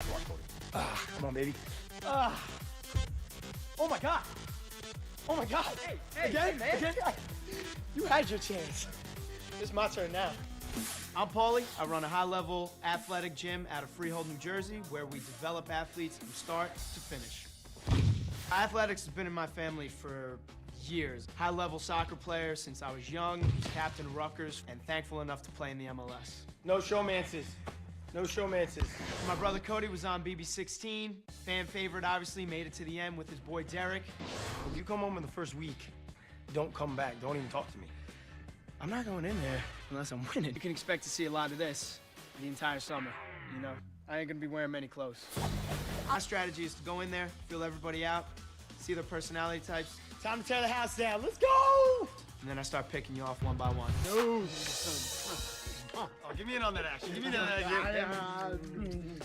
Come on, baby. Oh my God. Oh my God. Hey, again, man. Again? You had your chance. It's my turn now. I'm Paulie. I run a high-level athletic gym out of Freehold, New Jersey, where we develop athletes from start to finish. Athletics has been in my family for years. High-level soccer player since I was young, was captain of Rutgers, and thankful enough to play in the MLS. No showmances. No showmances. My brother Cody was on BB16. Fan favorite, obviously, made it to the end with his boy Derek. If you come home in the first week, don't come back. Don't even talk to me. I'm not going in there unless I'm winning. You can expect to see a lot of this the entire summer, you know? I ain't gonna be wearing many clothes. My strategy is to go in there, feel everybody out, see their personality types. Time to tear the house down. Let's go! And then I start picking you off one by one. No. Oh, give me in on that action. Give me in on that action.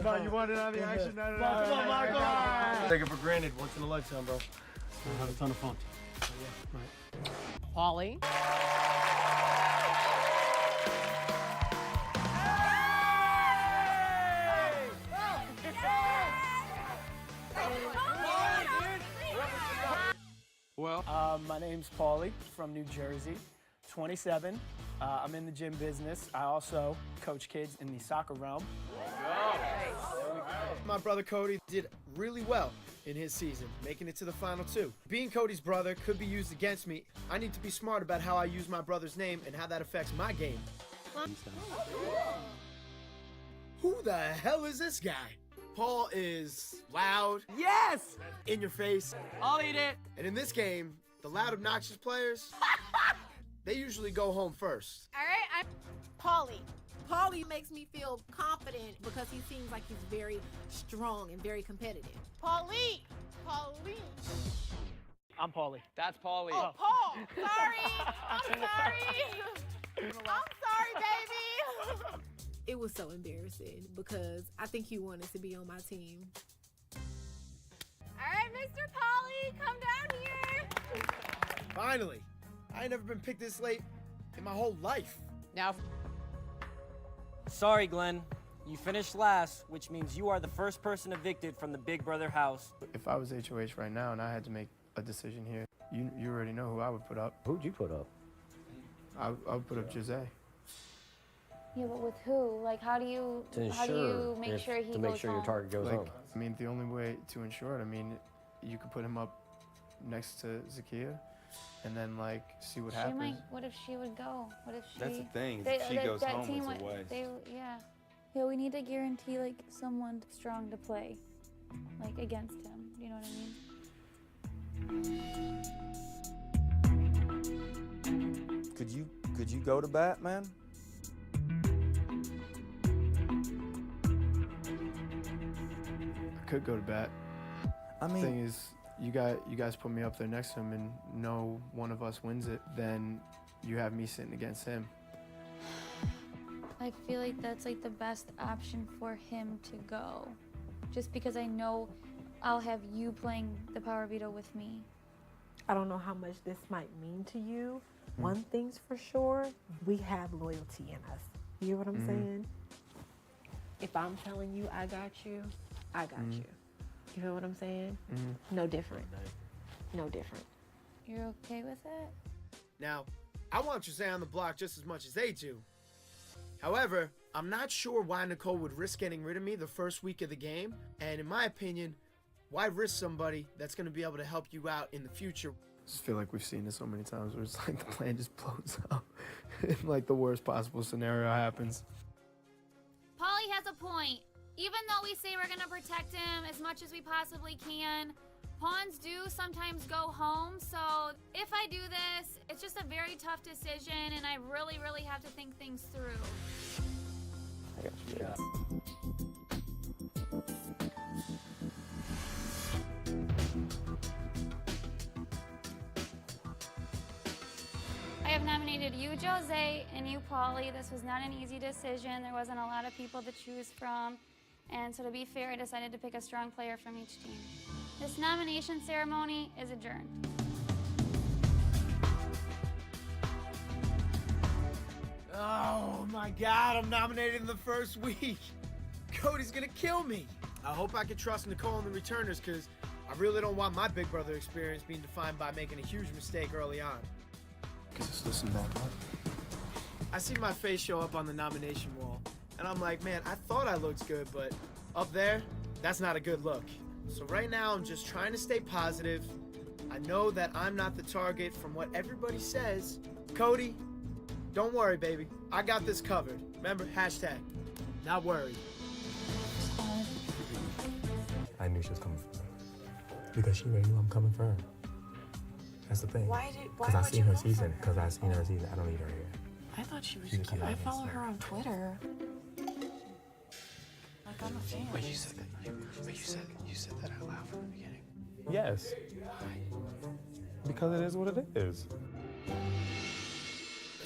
Come on, you want it on the action? No. Come on, Michael. Take it for granted. Once in a lifetime, bro. I have a ton of fun. Paulie. Well, my name's Paulie from New Jersey, 27. I'm in the gym business. I also coach kids in the soccer realm. My brother Cody did really well in his season, making it to the final two. Being Cody's brother could be used against me. I need to be smart about how I use my brother's name and how that affects my game. Who the hell is this guy? Paul is loud. Yes! In your face. I'll eat it. And in this game, the loud, obnoxious players, they usually go home first. All right, I'm Paulie. Paulie makes me feel confident because he seems like he's very strong and very competitive. Paulie! I'm Paulie. That's Paulie. Oh, Paul! Sorry! I'm sorry! I'm sorry, baby! It was so embarrassing because I think he wanted to be on my team. All right, Mr. Paulie, come down here. Finally. I ain't never been picked this late in my whole life. Now, Sorry, Glenn. You finished last, which means you are the first person evicted from the Big Brother house. If I was HOH right now and I had to make a decision here, you already know who I would put up. Who'd you put up? I would put up Jose. Yeah, but with who? Like, how do you make sure he goes your home? target goes home. I mean, the only way to ensure it, I mean, you could put him up next to Zakia and then, like, see what happens. What if she would go? What if she... That's the thing. If she goes home, it's a waste. Yeah, we need to guarantee, like, someone strong to play, like, against him. You know what I mean? Could you go to bat, man? I could go to bat. I The mean, thing is, you guys put me up there next to him and no one of us wins it, then you have me sitting against him. I feel like that's, like, the best option for him to go. Just because I know I'll have you playing the power veto with me. I don't know how much this might mean to you. One thing's for sure, we have loyalty in us. You hear what I'm saying? If I'm telling you I got you, I got you. You hear what I'm saying? No different. No different. You're okay with it? Now, I want Jose on the block just as much as they do. However, I'm not sure why Nicole would risk getting rid of me the first week of the game. And in my opinion, why risk somebody that's going to be able to help you out in the future? I just feel like we've seen this so many times where it's like the plan just blows up and like the worst possible scenario happens. Paulie has a point. Even though we say we're gonna protect him as much as we possibly can, pawns do sometimes go home. So if I do this, it's just a very tough decision and I really, really have to think things through. I got you. Yeah. I have nominated you, Jose, and you, Paulie. This was not an easy decision. There wasn't a lot of people to choose from. And so to be fair, I decided to pick a strong player from each team. This nomination ceremony is adjourned. Oh my God, I'm nominated in the first week. Cody's gonna kill me. I hope I can trust Nicole and the returners, because I really don't want my big brother experience being defined by making a huge mistake early on. Cause it's listen back up. I see my face show up on the nomination wall, and I'm like, man, I thought I looked good, but up there, that's not a good look. So right now, I'm just trying to stay positive. I know that I'm not the target from what everybody says. Cody, don't worry, baby. I got this covered. Remember, hashtag, not worried. I knew she was coming for me. Because she already knew I'm coming for her. That's the thing. Because I seen her season. Because I seen her season. I don't need her here. I thought she was cute. I follow her on Twitter. Like, I'm a fan. Wait, you said that. You said that out loud from the beginning. Yes. Because it is what it is.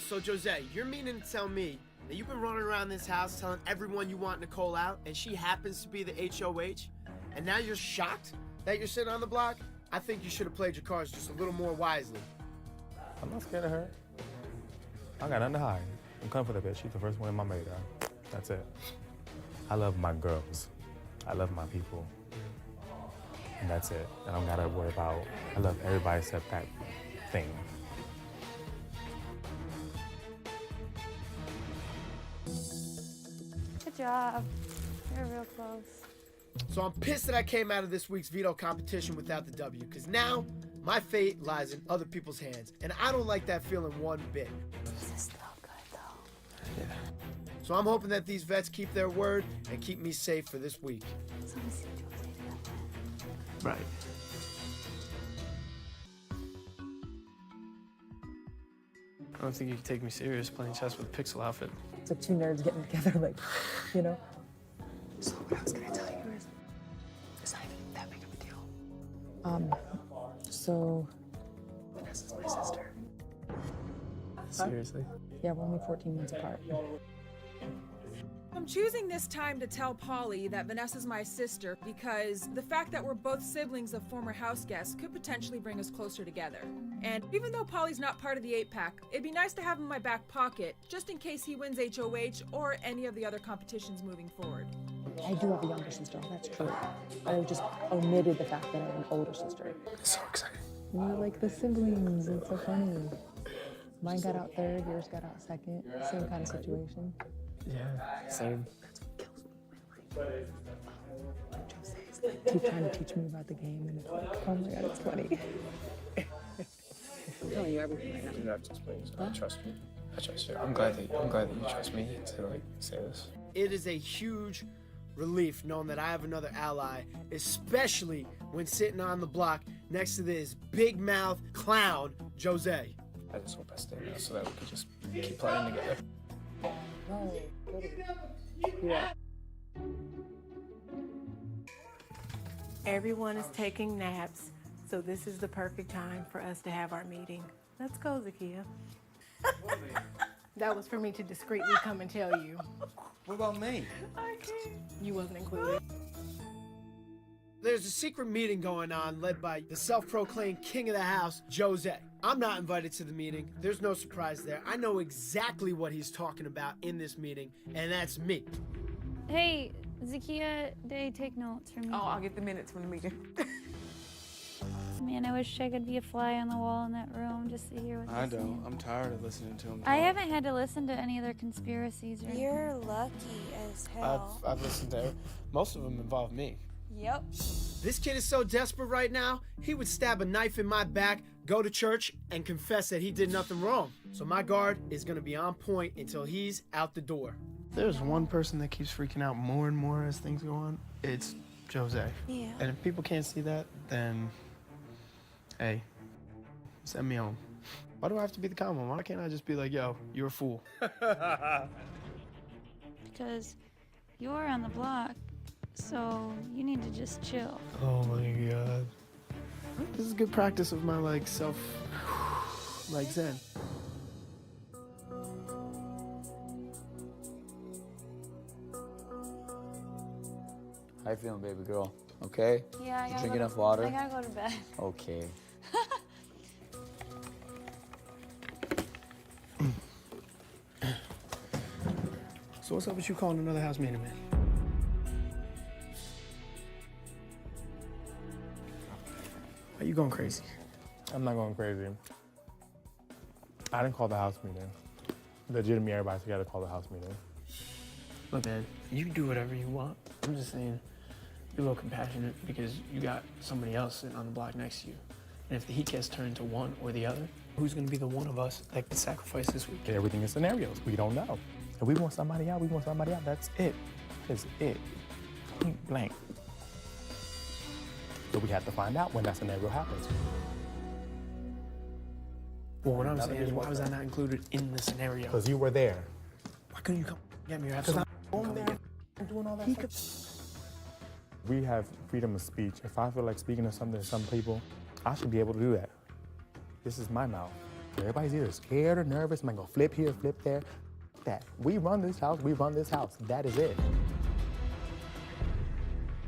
So, Jose, you're meaning to tell me that you've been running around this house telling everyone you want Nicole out, and she happens to be the HOH, and now you're shocked that you're sitting on the block? I think you should have played your cards just a little more wisely. I'm not scared of her. I got nothing to hide. I'm coming for the bitch. She's the first one in my radar. That's it. I love my girls. I love my people. And that's it. I don't gotta worry about, I love everybody except that thing. Good job. You're real close. So I'm pissed that I came out of this week's veto competition without the W, because now my fate lies in other people's hands, and I don't like that feeling one bit. This is still good, though. Yeah. So I'm hoping that these vets keep their word and keep me safe for this week. Right. I don't think you can take me serious playing chess with a pixel outfit. It's like two nerds getting together, like, you know? So what I was gonna tell you is, it's not even that big of a deal. So Vanessa's my sister. Seriously? Yeah, we're only 14 months apart. I'm choosing this time to tell Paulie that Vanessa's my sister because the fact that we're both siblings of former house guests could potentially bring us closer together. And even though Paulie's not part of the 8-pack, it'd be nice to have him in my back pocket just in case he wins HOH or any of the other competitions moving forward. I do have a younger sister, that's true. I just omitted the fact that I have an older sister. So exciting. We're like the siblings, it's so funny. Mine got out third, yours got out second. Same kind of situation. Yeah, same. That's what kills me. Like Jose's like, keep trying to teach me about the game, and it's like, oh my god, it's funny. I'm telling you everything right now. You don't have to explain. I trust you. I trust you. I'm glad that you trust me to like say this. It is a huge relief knowing that I have another ally, especially when sitting on the block next to this big mouth clown, Jose. I just hope I stay now so that we can just keep playing together. No, yeah. Everyone is taking naps, so this is the perfect time for us to have our meeting. Let's go, Zakia. That was for me to discreetly come and tell you. What about me? You wasn't included. There's a secret meeting going on led by the self-proclaimed king of the house, Jose. I'm not invited to the meeting. There's no surprise there. I know exactly what he's talking about in this meeting, and that's me. Hey, Zakia, they take notes from me. Oh, I'll get the minutes from the meeting. Man, I wish I could be a fly on the wall in that room just to hear what I they're don't. saying. I'm tired of listening to him. I haven't had to listen to any of their conspiracies or You're lucky as hell. I've listened to most of them involve me. Yep. This kid is so desperate right now, he would stab a knife in my back, go to church, and confess that he did nothing wrong. So my guard is gonna be on point until he's out the door. There's one person that keeps freaking out more and more as things go on. It's Jose. Yeah. And if people can't see that, then, hey, send me home. Why do I have to be the calm one? Why can't I just be like, yo, you're a fool? because you're on the block, so you need to just chill. Oh my god. This is good practice of my like zen. How you feeling, baby girl? Okay? Yeah, I gotta drink go enough water? I gotta go to bed. Okay. So what's up with you calling another house meeting, man? Are you going crazy? I'm not going crazy. I didn't call the house meeting. Legitimately, everybody together called the house meeting. Look, man, you can do whatever you want. I'm just saying, be a little compassionate because you got somebody else sitting on the block next to you. And if the heat gets turned to one or the other, who's gonna be the one of us that can sacrifice this week? Everything is scenarios. We don't know. If we want somebody out, we want somebody out. That's it. That is it. Point blank. So we have to find out when that scenario happens. Well, what I'm saying is, why was that not included in the scenario? Because you were there. Why couldn't you come get me? Because I'm there doing all that stuff. We have freedom of speech. If I feel like speaking to something to some people, I should be able to do that. This is my mouth. Everybody's either scared or nervous. Might go flip here, flip there. That. We run this house, we run this house. That is it.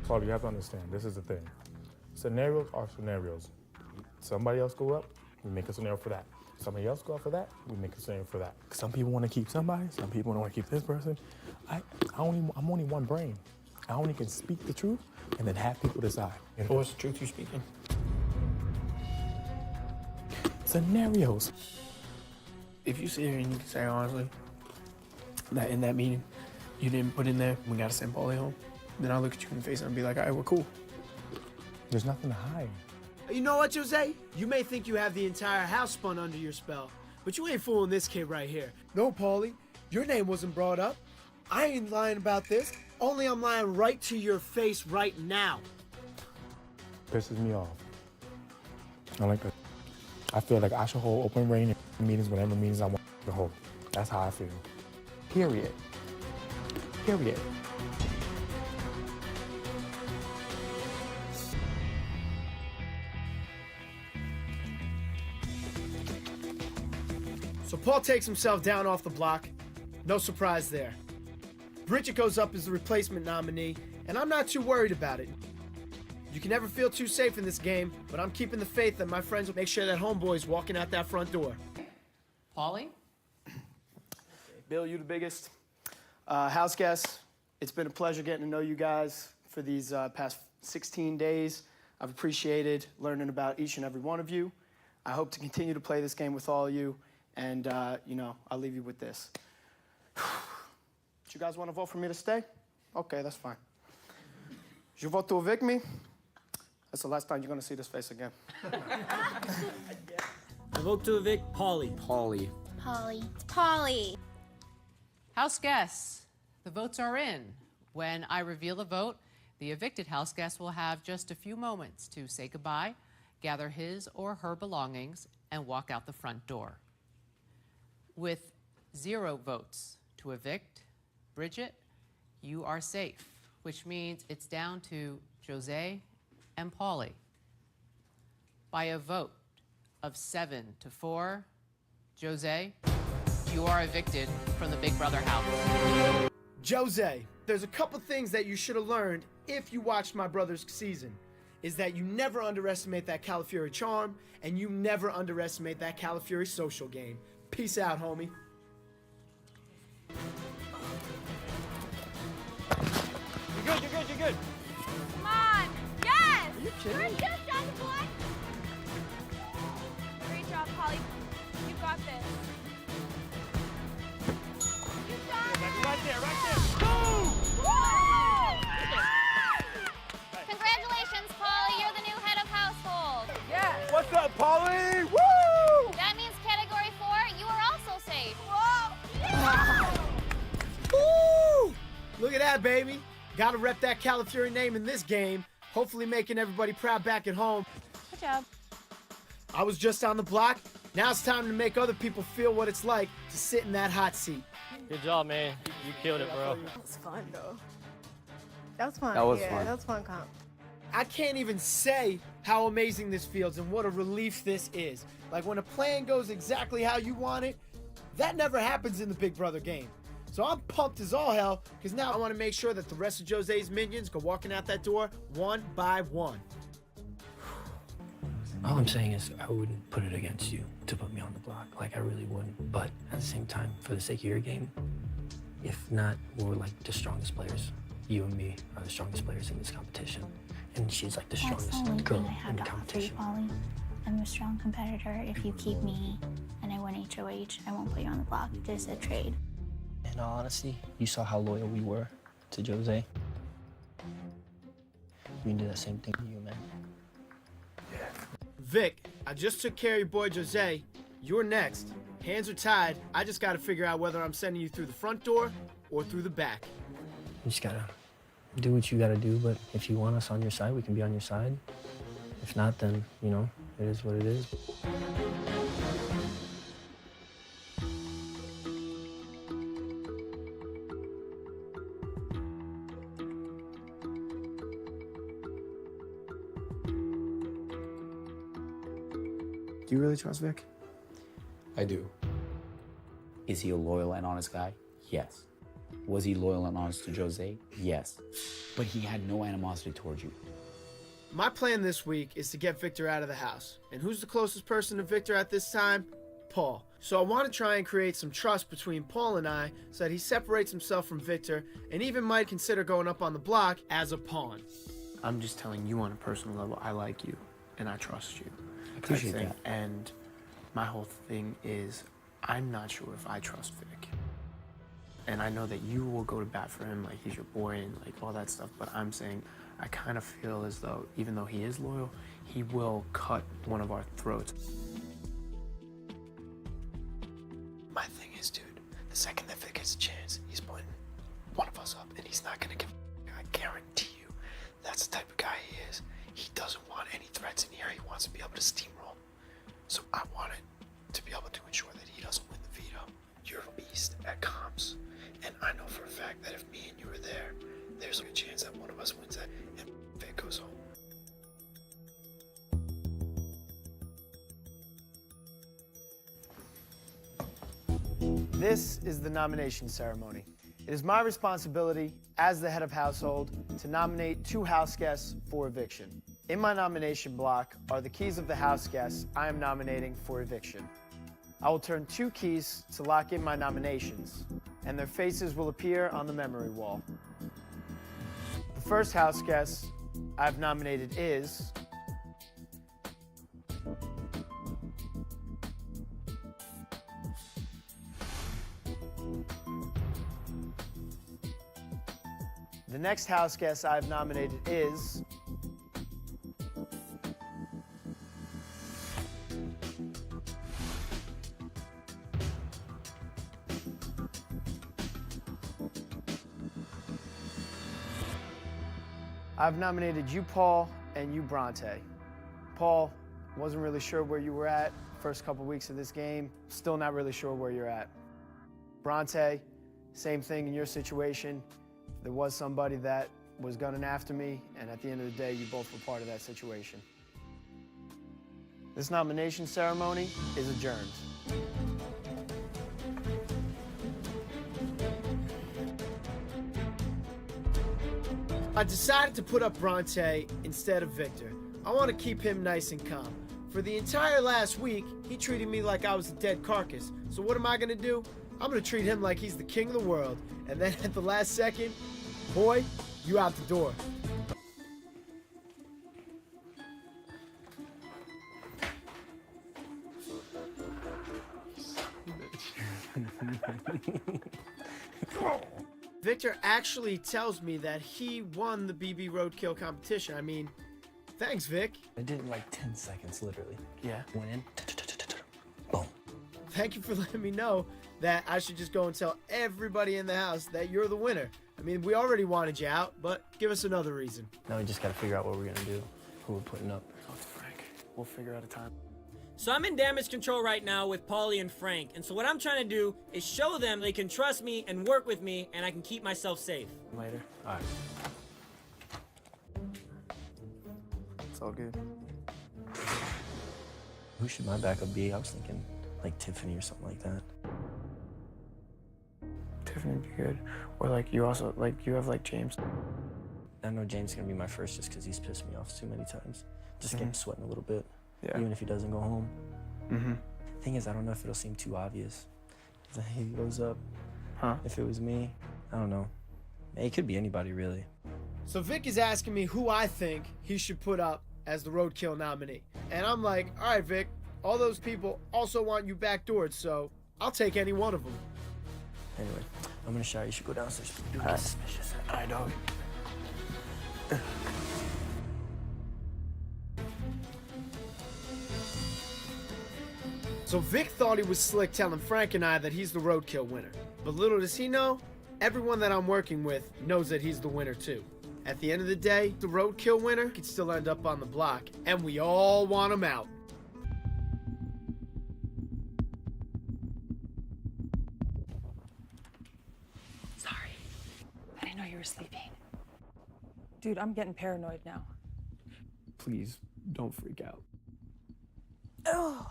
Paulie, you have to understand, this is the thing. Scenarios are scenarios. Somebody else go up, we make a scenario for that. Somebody else go up for that, we make a scenario for that. Some people want to keep somebody, some people don't want to keep this person. I'm only one brain. I only can speak the truth and then have people decide. Well, what's the truth you're speaking? Scenarios. If you sit here and you can say honestly that in that meeting you didn't put in there, we gotta send Paulie home, then I'll look at you in the face and be like, all right, we're cool. There's nothing to hide. You know what, Jose? You may think you have the entire house spun under your spell, but you ain't fooling this kid right here. No, Paulie, your name wasn't brought up. I ain't lying about this. Only I'm lying right to your face right now. Pisses me off. I like that. I feel like I should hold open reign in meetings, whatever meetings I want to hold. That's how I feel. Period. Period. So Paul takes himself down off the block. No surprise there. Bridget goes up as the replacement nominee, and I'm not too worried about it. You can never feel too safe in this game, but I'm keeping the faith that my friends will make sure that homeboy's walking out that front door. Paulie? Bill, you the biggest. House guests, it's been a pleasure getting to know you guys for these past 16 days. I've appreciated learning about each and every one of you. I hope to continue to play this game with all of you, and, you know, I'll leave you with this. You guys want to vote for me to stay? Okay, that's fine. You vote to evict me? That's the last time you're going to see this face again. I vote to evict Paulie. Paulie. Paulie. Paulie. House guests, the votes are in. When I reveal the vote, the evicted house guest will have just a few moments to say goodbye, gather his or her belongings, and walk out the front door. With 0 votes to evict, Bridget, you are safe, which means it's down to Jose and Paulie. By a vote of 7-4, Jose, you are evicted from the Big Brother house. Jose, there's a couple things that you should have learned if you watched my brother's season, is that you never underestimate that Calafiore charm, and you never underestimate that Calafiore social game. Peace out, homie. You're good, you're good, you're good. Come on. Yes! Are you kidding We're me? just on the block. Great job, Paulie. You got this. You got it. Right there, right there. Boom! Congratulations, Paulie. You're the new head of household. Yes. What's up, Paulie? Woo! That means category 4, you are also safe. Woo! Look at that, baby. Gotta rep that Calafiore name in this game. Hopefully making everybody proud back at home. Good job. I was just on the block. Now it's time to make other people feel what it's like to sit in that hot seat. Good job, man. You killed it, bro. That was fun, though. That was fun. That was yeah, fun. That was fun, comp. I can't even say how amazing this feels and what a relief this is. Like when a plan goes exactly how you want it, that never happens in the Big Brother game. So I'm pumped as all hell, because now I want to make sure that the rest of Jose's minions go walking out that door one by one. All I'm saying is I wouldn't put it against you to put me on the block. Like, I really wouldn't. But at the same time, for the sake of your game, if not, we're like the strongest players. You and me are the strongest players in this competition. And she's like the That's the strongest only girl thing I have in the to offer you, competition. Paulie. I'm a strong competitor. If you keep me and I win HOH, I won't put you on the block. Just a trade. In all honesty, you saw how loyal we were to Jose. We can do that same thing to you, man. Vic, I just took care of your boy Jose. You're next. Hands are tied. I just gotta figure out whether I'm sending you through the front door or through the back. You just gotta do what you gotta do, but if you want us on your side, we can be on your side. If not, then, you know, it is what it is. Do you really trust Vic? I do. Is he a loyal and honest guy? Yes. Was he loyal and honest to Jose? Yes. But he had no animosity towards you. My plan this week is to get Victor out of the house. And who's the closest person to Victor at this time? Paul. So I want to try and create some trust between Paul and I so that he separates himself from Victor and even might consider going up on the block as a pawn. I'm just telling you on a personal level, I like you and I trust you. I appreciate that. And my whole thing is, I'm not sure if I trust Vic. And I know that you will go to bat for him, like he's your boy and like all that stuff, but I'm saying I kind of feel as though, even though he is loyal, he will cut one of our throats. My thing is, dude, the second that Vic gets a chance, he's putting one of us up and he's not gonna give I guarantee you, that's the type of guy he is. He doesn't want any threats in here. He wants to be able to steamroll. So I want it to be able to ensure that he doesn't win the veto. You're a beast at comps. And I know for a fact that if me and you were there, there's a good chance that one of us wins that and Vic goes home. This is the nomination ceremony. It is my responsibility as the head of household to nominate 2 house guests for eviction. In my nomination block are the keys of the house guests I am nominating for eviction. I will turn 2 keys to lock in my nominations, and their faces will appear on the memory wall. The first house guest I've nominated is the next house guest I've nominated is I've nominated you, Paul, and you, Bronte. Paul, wasn't really sure where you were at first couple weeks of this game. Still not really sure where you're at. Bronte, same thing in your situation. There was somebody that was gunning after me, and at the end of the day, you both were part of that situation. This nomination ceremony is adjourned. I decided to put up Bronte instead of Victor. I want to keep him nice and calm. For the entire last week, he treated me like I was a dead carcass. So what am I gonna do? I'm gonna treat him like he's the king of the world. And then at the last second, boy, you out the door. Victor actually tells me that he won the BB Roadkill competition. I mean, thanks, Vic. I did it in like 10 seconds, literally. Yeah. Went in, boom. Thank you for letting me know that I should just go and tell everybody in the house that you're the winner. I mean, we already wanted you out, but give us another reason. Now we just gotta figure out what we're gonna do, who we're putting up. Talk to Frank. We'll figure out a time. So I'm in damage control right now with Paulie and Frank, and so what I'm trying to do is show them they can trust me and work with me, and I can keep myself safe. Later. All right. It's all good. Who should my backup be? I was thinking like Tiffany or something like that. Tiffany would be good. Or like you also, like you have like James. I know James is gonna be my first just because he's pissed me off too many times. Just get him sweating a little bit. Yeah. Even if he doesn't go home. Thing is, I don't know if it'll seem too obvious. If he goes up, if it was me, I don't know. It could be anybody, really. So Vic is asking me who I think he should put up as the roadkill nominee. And I'm like, all right, Vic, all those people also want you backdoored, so I'll take any one of them. Anyway, I'm gonna shower. You should go downstairs. Do All right. suspicious. All right, dog. So Vic thought he was slick telling Frank and I that he's the roadkill winner. But little does he know, everyone that I'm working with knows that he's the winner too. At the end of the day, the roadkill winner could still end up on the block, and we all want him out. Sorry. I didn't know you were sleeping. Dude, I'm getting paranoid now. Please, don't freak out. Oh.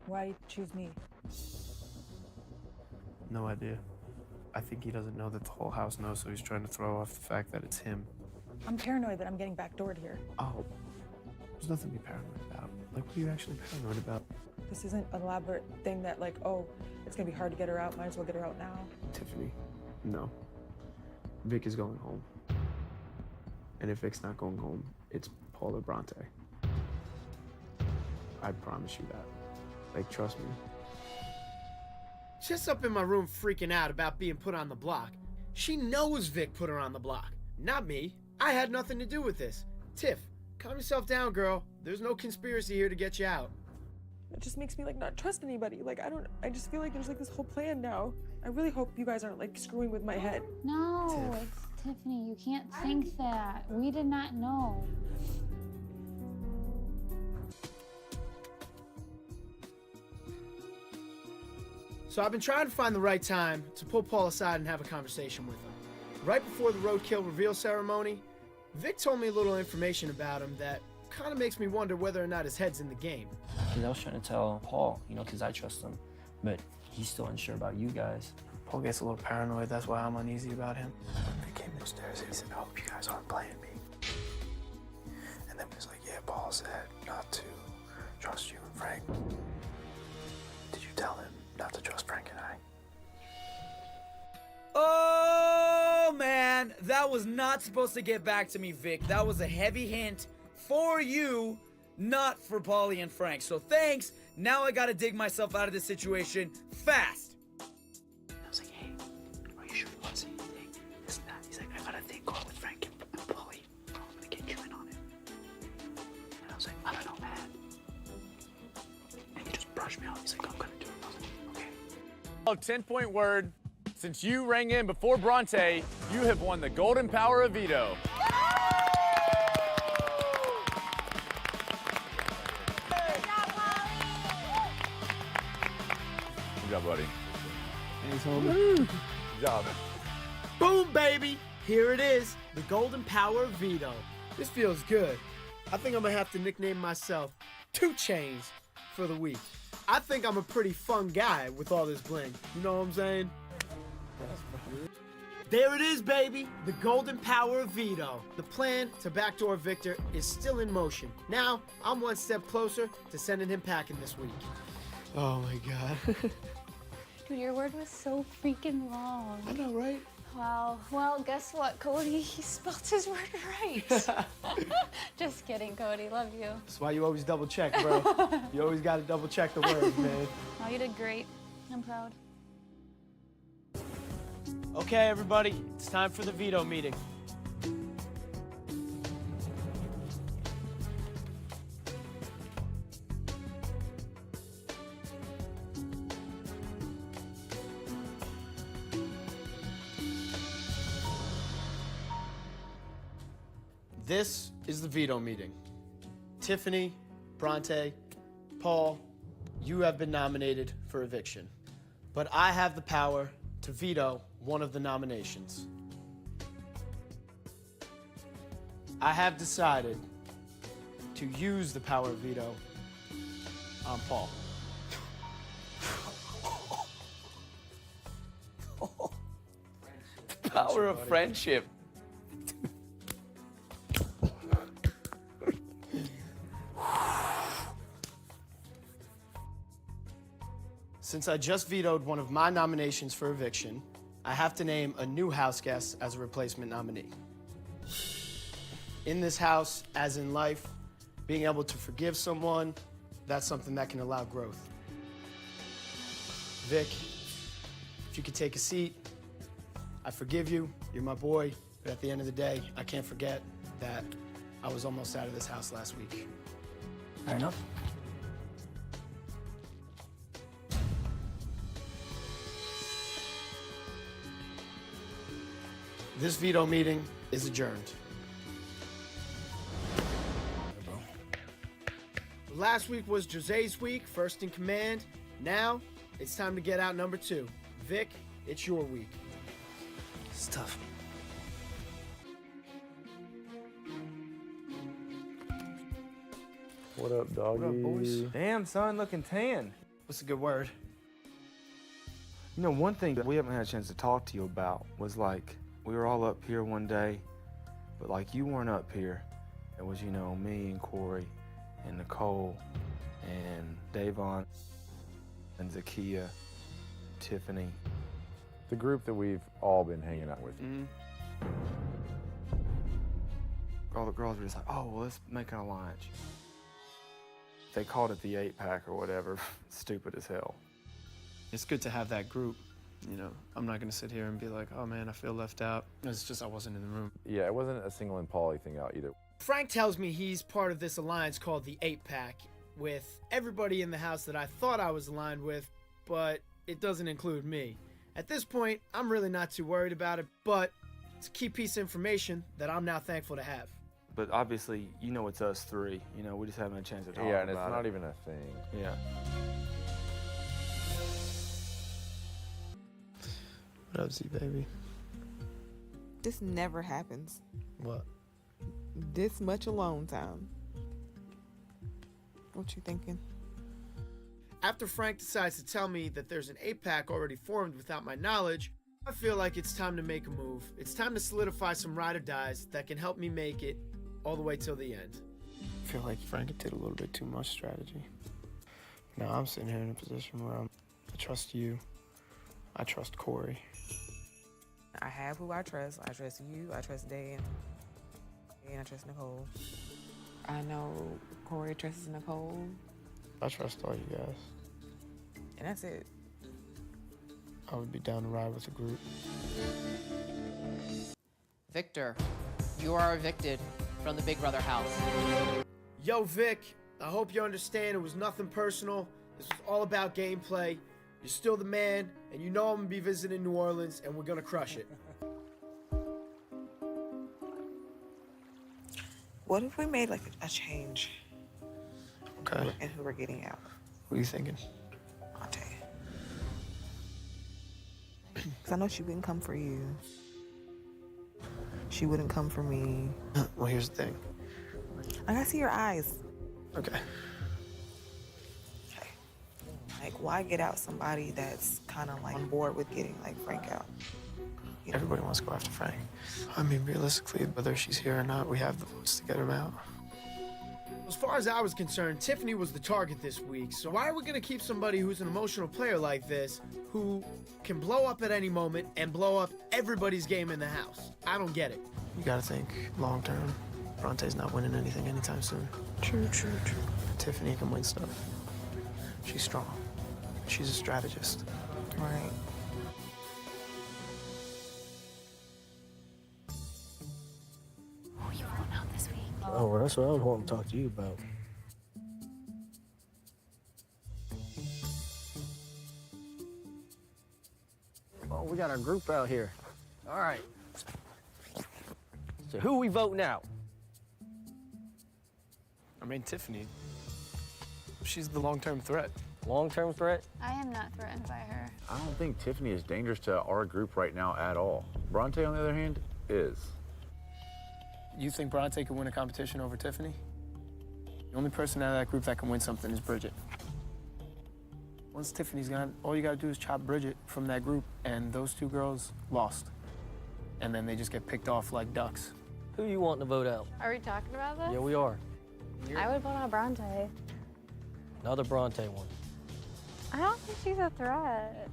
Why you choose me? No idea. I think he doesn't know that the whole house knows, so he's trying to throw off the fact that it's him. I'm paranoid that I'm getting backdoored here. Oh, there's nothing to be paranoid about. Like, what are you actually paranoid about? This isn't an elaborate thing that, like, oh, it's gonna be hard to get her out, might as well get her out now. Tiffany, no. Vic is going home. And if Vic's not going home, it's Paul or Bronte. I promise you that. Like, trust me. Just up in my room freaking out about being put on the block. She knows Vic put her on the block, not me. I had nothing to do with this. Tiff, calm yourself down, girl. There's no conspiracy here to get you out. It just makes me, like, not trust anybody. Like, I just feel like there's, like, this whole plan now. I really hope you guys aren't, like, screwing with my head. No, it's Tiffany. You can't think that. We did not know. So I've been trying to find the right time to pull Paul aside and have a conversation with him. Right before the roadkill reveal ceremony, Vic told me a little information about him that kind of makes me wonder whether or not his head's in the game. Because I was trying to tell Paul, you know, because I trust him, but he's still unsure about you guys. Paul gets a little paranoid, that's why I'm uneasy about him. They came upstairs and he said, I hope you guys aren't playing me. And then he was like, yeah, Paul said not to trust you and Frank. Did you tell him not to trust Frank and I? Oh, man, that was not supposed to get back to me, Vic. That was a heavy hint for you, not for Paulie and Frank. So thanks. Now I gotta dig myself out of this situation fast. I was like, hey, are you sure you want to say anything? This and that. He's like, I gotta think with Frank and Paulie. I'm gonna get you in on it. And I was like, I don't know, man. And he just brushed me off. He's like, I'm gonna do it. I was like, okay. Oh, 10-point word. Since you rang in before Bronte, you have won the golden power of veto. Good job, buddy. Thanks, homie. Good job. Boom, baby! Here it is, the golden power of veto. This feels good. I think I'm gonna have to nickname myself 2 Chains for the week. I think I'm a pretty fun guy with all this bling. You know what I'm saying? There it is, baby! The golden power of veto. The plan to backdoor Victor is still in motion. Now, I'm one step closer to sending him packing this week. Oh my god. Dude, your word was so freaking long. I know, right? Wow. Well, guess what, Cody? He spelled his word right. Just kidding, Cody. Love you. That's why you always double check, bro. You always gotta double check the words, man. Oh, you did great. I'm proud. Okay, everybody, it's time for the veto meeting. This is the veto meeting. Tiffany, Bronte, Paul, you have been nominated for eviction, but I have the power to veto one of the nominations. I have decided to use the power of veto on Paul. The power of friendship. Since I just vetoed one of my nominations for eviction, I I have to name a new house guest as a replacement nominee. In this house, as in life, being able to forgive someone, that's something that can allow growth. Vic, if you could take a seat, I forgive you, you're my boy, but at the end of the day, I can't forget that I was almost out of this house last week. Fair enough. This veto meeting is adjourned. Last week was Jose's week, first in command. Now, it's time to get out number 2. Vic, it's your week. It's tough. What up, doggy? What up, boys? Damn, son, looking tan. What's a good word? You know, one thing that we haven't had a chance to talk to you about was like, we were all up here one day, but like you weren't up here. It was, you know, me and Corey and Nicole and Davon and Zakia, Tiffany. The group that we've all been hanging out with. All the girls were just like, oh, well, let's make an alliance. They called it the 8-pack or whatever. Stupid as hell. It's good to have that group. You know, I'm not gonna sit here and be like, oh man, I feel left out. It's just I wasn't in the room. Yeah, it wasn't a single and Paulie thing out either. Frank tells me he's part of this alliance called the 8-pack with everybody in the house that I thought I was aligned with, but it doesn't include me. At this point, I'm really not too worried about it, but it's a key piece of information that I'm now thankful to have. But obviously, you know it's us three. You know, we just haven't had a chance to talk about it. Yeah, and it's not even a thing. Yeah. What up, Z baby? This never happens. What? This much alone time. What you thinking? After Frank decides to tell me that there's an 8-pack already formed without my knowledge, I feel like it's time to make a move. It's time to solidify some ride or dies that can help me make it all the way till the end. I feel like Frank did a little bit too much strategy. Now I'm sitting here in a position where I trust you. I trust Corey. I have who I trust. I trust you. I trust Dan. And I trust Nicole. I know Corey trusts Nicole. I trust all you guys. And that's it. I would be down to ride with the group. Victor, you are evicted from the Big Brother house. Yo, Vic, I hope you understand it was nothing personal. This was all about gameplay. You're still the man, and you know I'm gonna be visiting New Orleans, and we're gonna crush it. What if we made like a change? Okay. And who we're getting out? What are you thinking? I'll tell you. Because I know she wouldn't come for you. She wouldn't come for me. Well, here's the thing. I gotta see your eyes. Okay. Like, why get out somebody that's kind of like on board with getting like Frank out? You know? Everybody wants to go after Frank. I mean, realistically, whether she's here or not, we have the votes to get him out. As far as I was concerned, Tiffany was the target this week, so why are we gonna keep somebody who's an emotional player like this, who can blow up at any moment and blow up everybody's game in the house? I don't get it. You gotta think long term. Bronte's not winning anything anytime soon. True. Tiffany can win stuff. She's strong. She's a strategist. Right. Who you voting out this week? Oh, well, that's what I was wanting to talk to you about. Oh, we got our group out here. All right. So who we voting out? I mean, Tiffany. She's the long-term threat. Long-term threat? I am not threatened by her. I don't think Tiffany is dangerous to our group right now at all. Bronte, on the other hand, is. You think Bronte could win a competition over Tiffany? The only person out of that group that can win something is Bridget. Once Tiffany's gone, all you gotta do is chop Bridget from that group, and those two girls lost. And then they just get picked off like ducks. Who you wanting to vote out? Are we talking about this? Yeah, we are. I would vote on Bronte. Another Bronte one. I don't think she's a threat.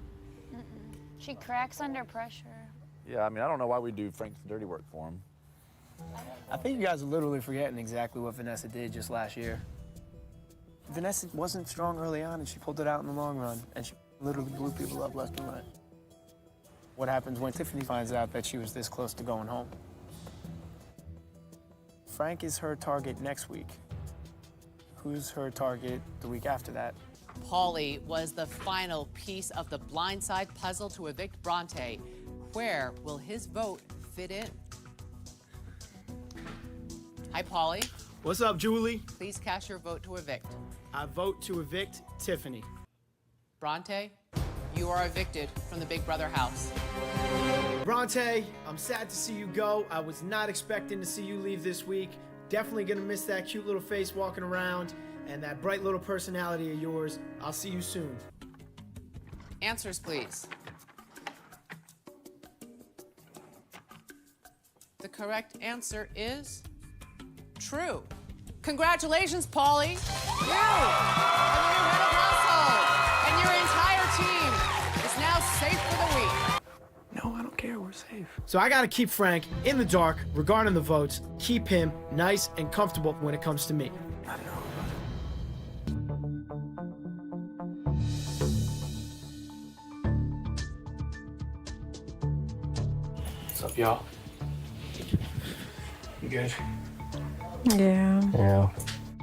She cracks under pressure. Yeah, I mean, I don't know why we do Frank's dirty work for him. I think you guys are literally forgetting exactly what Vanessa did just last year. Vanessa wasn't strong early on, and she pulled it out in the long run, and she literally blew people up left and right. What happens when Tiffany finds out that she was this close to going home? Frank is her target next week. Who's her target the week after that? Paulie was the final piece of the blindside puzzle to evict Bronte. Where will his vote fit in? Hi, Paulie. What's up, Julie? Please cast your vote to evict. I vote to evict Tiffany. Bronte, you are evicted from the Big Brother house. Bronte, I'm sad to see you go. I was not expecting to see you leave this week. Definitely gonna miss that cute little face walking around and that bright little personality of yours. I'll see you soon. Answers, please. The correct answer is true. Congratulations, Paulie. You are the new head of household, and your entire team is now safe for the week. No, I don't care. We're safe. So I gotta keep Frank in the dark regarding the votes. Keep him nice and comfortable when it comes to me. What's up, y'all? You good? Yeah. Yeah.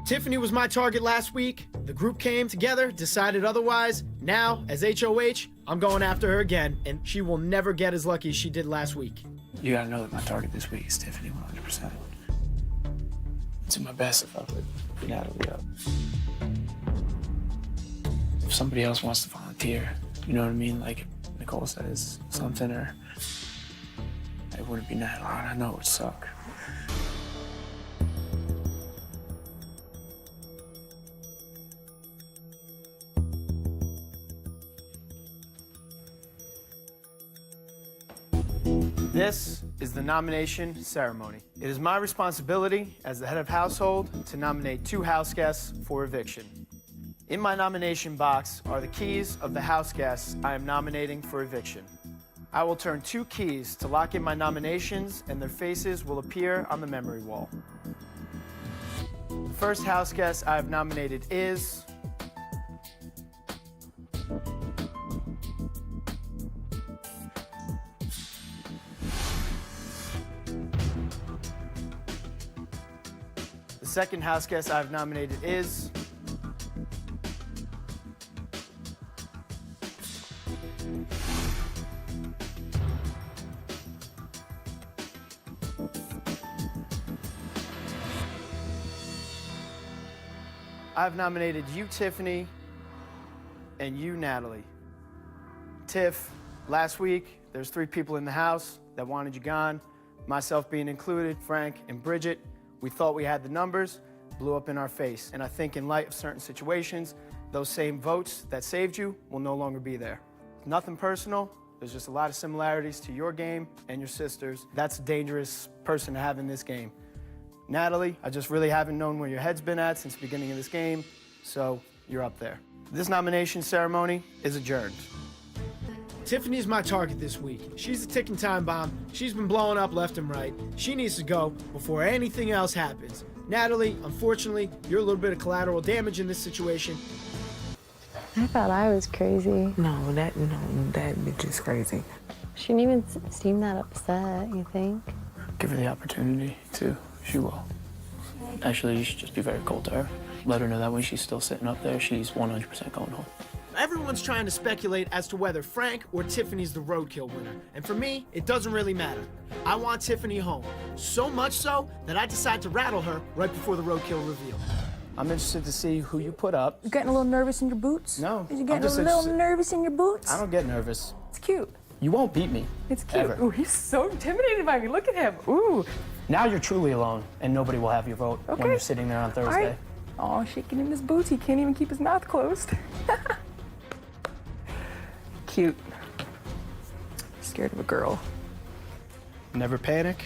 Tiffany was my target last week. The group came together, decided otherwise. Now, as HOH, I'm going after her again, and she will never get as lucky as she did last week. You gotta know that my target this week is Tiffany 100%. It's in my best if I put Natalie up. If somebody else wants to volunteer, you know what I mean? Like if Nicole says something or it wouldn't be Natalie, and I know it would suck. This is the nomination ceremony. It is my responsibility as the head of household to nominate 2 house guests for eviction. In my nomination box are the keys of the house guests I am nominating for eviction. I will turn 2 keys to lock in my nominations, and their faces will appear on the memory wall. The first house guest I have nominated is the second house guest I've nominated is I've nominated you, Tiffany, and you, Natalie. Tiff, last week, there's 3 people in the house that wanted you gone, myself being included, Frank and Bridget. We thought we had the numbers, blew up in our face. And I think in light of certain situations, those same votes that saved you will no longer be there. Nothing personal, there's just a lot of similarities to your game and your sister's. That's a dangerous person to have in this game. Natalie, I just really haven't known where your head's been at since the beginning of this game, so you're up there. This nomination ceremony is adjourned. Tiffany's my target this week. She's a ticking time bomb. She's been blowing up left and right. She needs to go before anything else happens. Natalie, unfortunately, you're a little bit of collateral damage in this situation. I thought I was crazy. No, that bitch is crazy. She didn't even seem that upset, you think? Give her the opportunity to. She will. Actually, you should just be very cold to her. Let her know that when she's still sitting up there, she's 100% going home. Everyone's trying to speculate as to whether Frank or Tiffany's the roadkill winner. And for me, it doesn't really matter. I want Tiffany home. So much so that I decide to rattle her right before the roadkill reveal. I'm interested to see who you put up. You getting a little nervous in your boots? No. You getting a little nervous in your boots? I don't get nervous. It's cute. You won't beat me. It's cute. Ever. Ooh, he's so intimidated by me. Look at him. Ooh. Now you're truly alone, and nobody will have your vote when you're sitting there on Thursday. Right. Oh, shaking in his boots. He can't even keep his mouth closed. Cute. Scared of a girl. Never panic.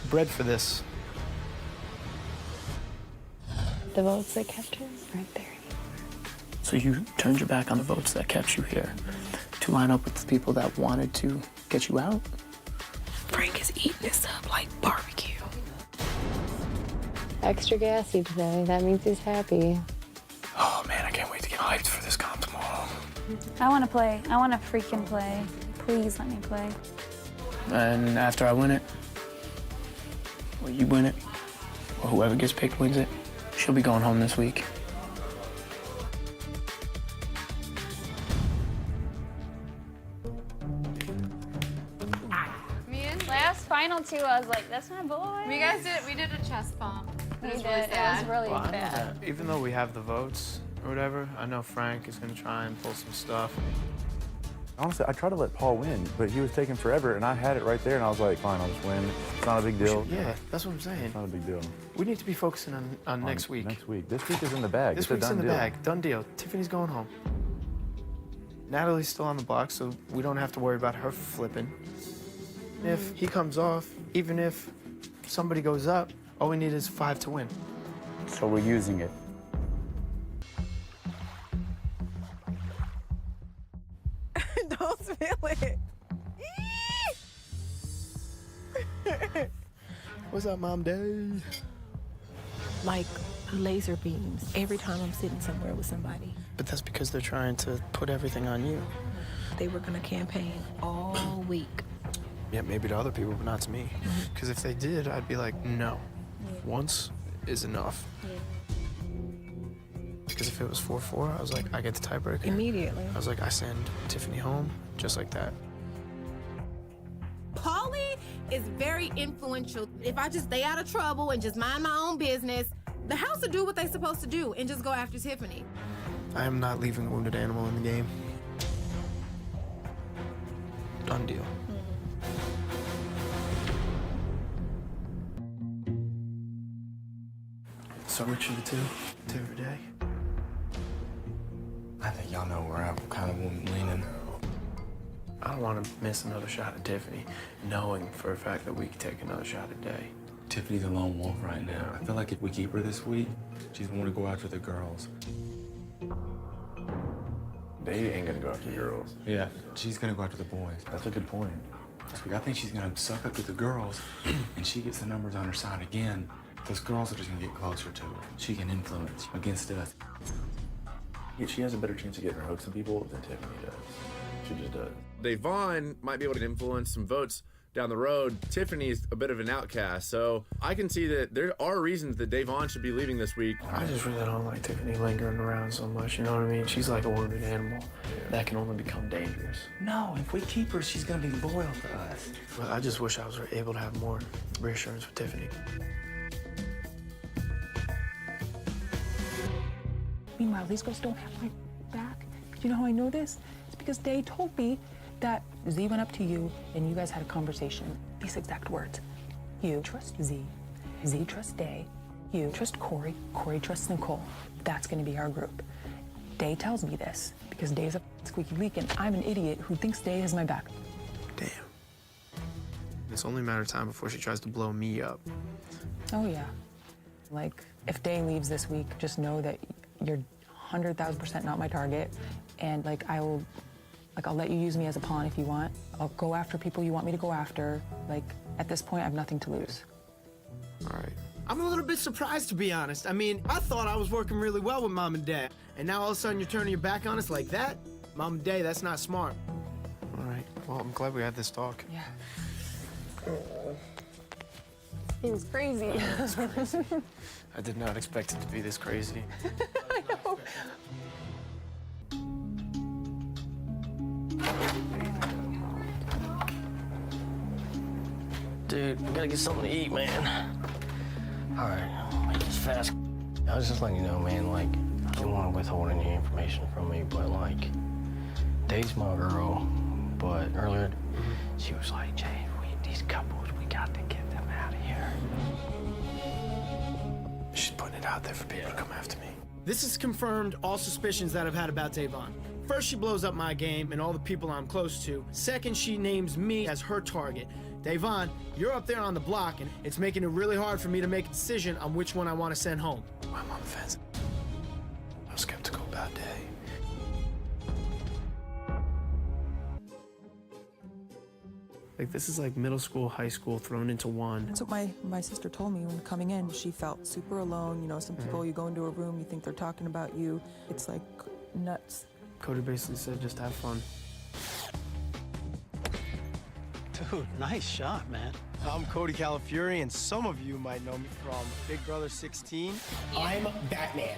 Bred for this. The votes that kept her right there. So you turned your back on the votes that kept you here to line up with the people that wanted to get you out. Frank is eating this up like barbecue. Extra gassy today. That means he's happy. Oh man, I can't wait to get hyped for this comp tomorrow. I want to play. I want to freaking play. Please let me play. And after I win it, or you win it, or whoever gets picked wins it, she'll be going home this week. Last final two, I was like, that's my boy. We did a chest bump. We It was did. really It sad. was really Well, I know bad. that even though we have the votes or whatever, I know Frank is going to try and pull some stuff. Honestly, I tried to let Paul win, but he was taking forever, and I had it right there, and I was like, fine, I'll just win. It's not a big deal. Yeah, that's what I'm saying. It's not a big deal. We need to be focusing on next week. Next week. This week is in the bag. This It's a week's done in the deal. bag. Done deal. Tiffany's going home. Natalie's still on the block, so we don't have to worry about her flipping. If he comes off, even if somebody goes up, all we need is 5 to win. So we're using it. Don't spill it. What's up, Mom Day? Like laser beams every time I'm sitting somewhere with somebody. But that's because they're trying to put everything on you. They were gonna campaign all week. Yeah, maybe to other people, but not to me. Because if they did, I'd be like, no. Once is enough. Because if it was 4-4, I was like, I get the tiebreaker. Immediately. I was like, I send Tiffany home, just like that. Paulie is very influential. If I just stay out of trouble and just mind my own business, the house will do what they're supposed to do and just go after Tiffany. I am not leaving a wounded animal in the game. Done deal. So which of the two day? I think y'all know where I'm kind of leaning. I don't want to miss another shot at Tiffany, knowing for a fact that we could take another shot a day. Tiffany's a lone wolf right now. I feel like if we keep her this week, she's going to go after the girls. They ain't gonna go after the girls. Yeah, she's going to go after the boys. That's a good point. This week, I think she's going to suck up to the girls, and she gets the numbers on her side again. Those girls are just going to get closer to her. She can influence against us. Yeah, she has a better chance of getting her hooks on people than Tiffany does. She just does. Davon might be able to influence some votes down the road. Tiffany's a bit of an outcast, so I can see that there are reasons that Davon should be leaving this week. I just really don't like Tiffany lingering around so much, you know what I mean? She's like a wounded animal that can only become dangerous. No, if we keep her, she's going to be loyal to us. But I just wish I was able to have more reassurance with Tiffany. Meanwhile, these girls don't have my back. You know how I know this? It's because they told me that Z went up to you and you guys had a conversation. These exact words. You trust Z. Z trusts Day. You trust Corey. Corey trusts Nicole. That's gonna be our group. Day tells me this because Day's a squeaky leak and I'm an idiot who thinks Day has my back. Damn. It's only a matter of time before she tries to blow me up. Oh yeah. Like, if Day leaves this week, just know that you're 100,000% not my target. And like, I'll let you use me as a pawn if you want. I'll go after people you want me to go after. Like, at this point, I have nothing to lose. All right. I'm a little bit surprised, to be honest. I mean, I thought I was working really well with Mom and Dad. And now all of a sudden you're turning your back on us like that? Mom and Dad, that's not smart. All right. Well, I'm glad we had this talk. Yeah. It was crazy. That's crazy. I did not expect it to be this crazy. I know. Dude, we gotta get something to eat, man. All right, make this fast. I was just letting you know, man, like, I didn't want to withhold any information from me, but, like, Dave's my girl, but earlier, she was like, Jay, these couples, we got to get them out of here. She's putting it out there for people to come after me. This has confirmed all suspicions that I've had about Davon. First, she blows up my game and all the people I'm close to. Second, she names me as her target. Davon, you're up there on the block, and it's making it really hard for me to make a decision on which one I want to send home. I'm on the fence. I'm skeptical about Day. Like, this is like middle school, high school thrown into one. That's what my sister told me when coming in. She felt super alone. You know, some people, you go into a room, you think they're talking about you. It's like nuts. Cody basically said, just have fun. Dude, nice shot, man. I'm Cody Calafiore, and some of you might know me from Big Brother 16. I'm Batman.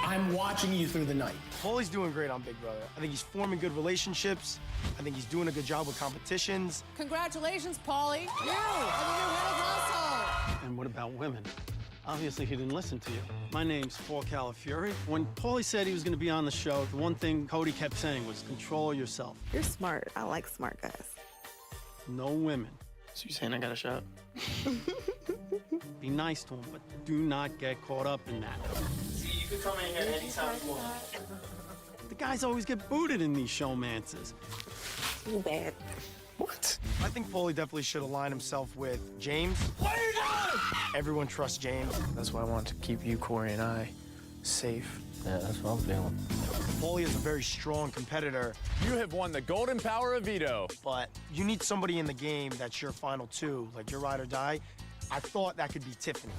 I'm watching you through the night. Paulie's doing great on Big Brother. I think he's forming good relationships. I think he's doing a good job with competitions. Congratulations, Paulie. You are the new head of household. And what about women? Obviously, he didn't listen to you. My name's Paul Calafiore. When Paulie said he was going to be on the show, the one thing Cody kept saying was control yourself. You're smart. I like smart guys. No women. So you saying I got a shot? Be nice to him, but do not get caught up in that. See, you can come in here anytime you want. The guys always get booted in these showmances. Too bad. What? I think Paulie definitely should align himself with James. What are you doing? Everyone trusts James. That's why I want to keep you, Corey, and I safe. Yeah, that's what I'm feeling. Paulie is a very strong competitor. You have won the golden power of veto. But you need somebody in the game that's your final two, like your ride or die. I thought that could be Tiffany.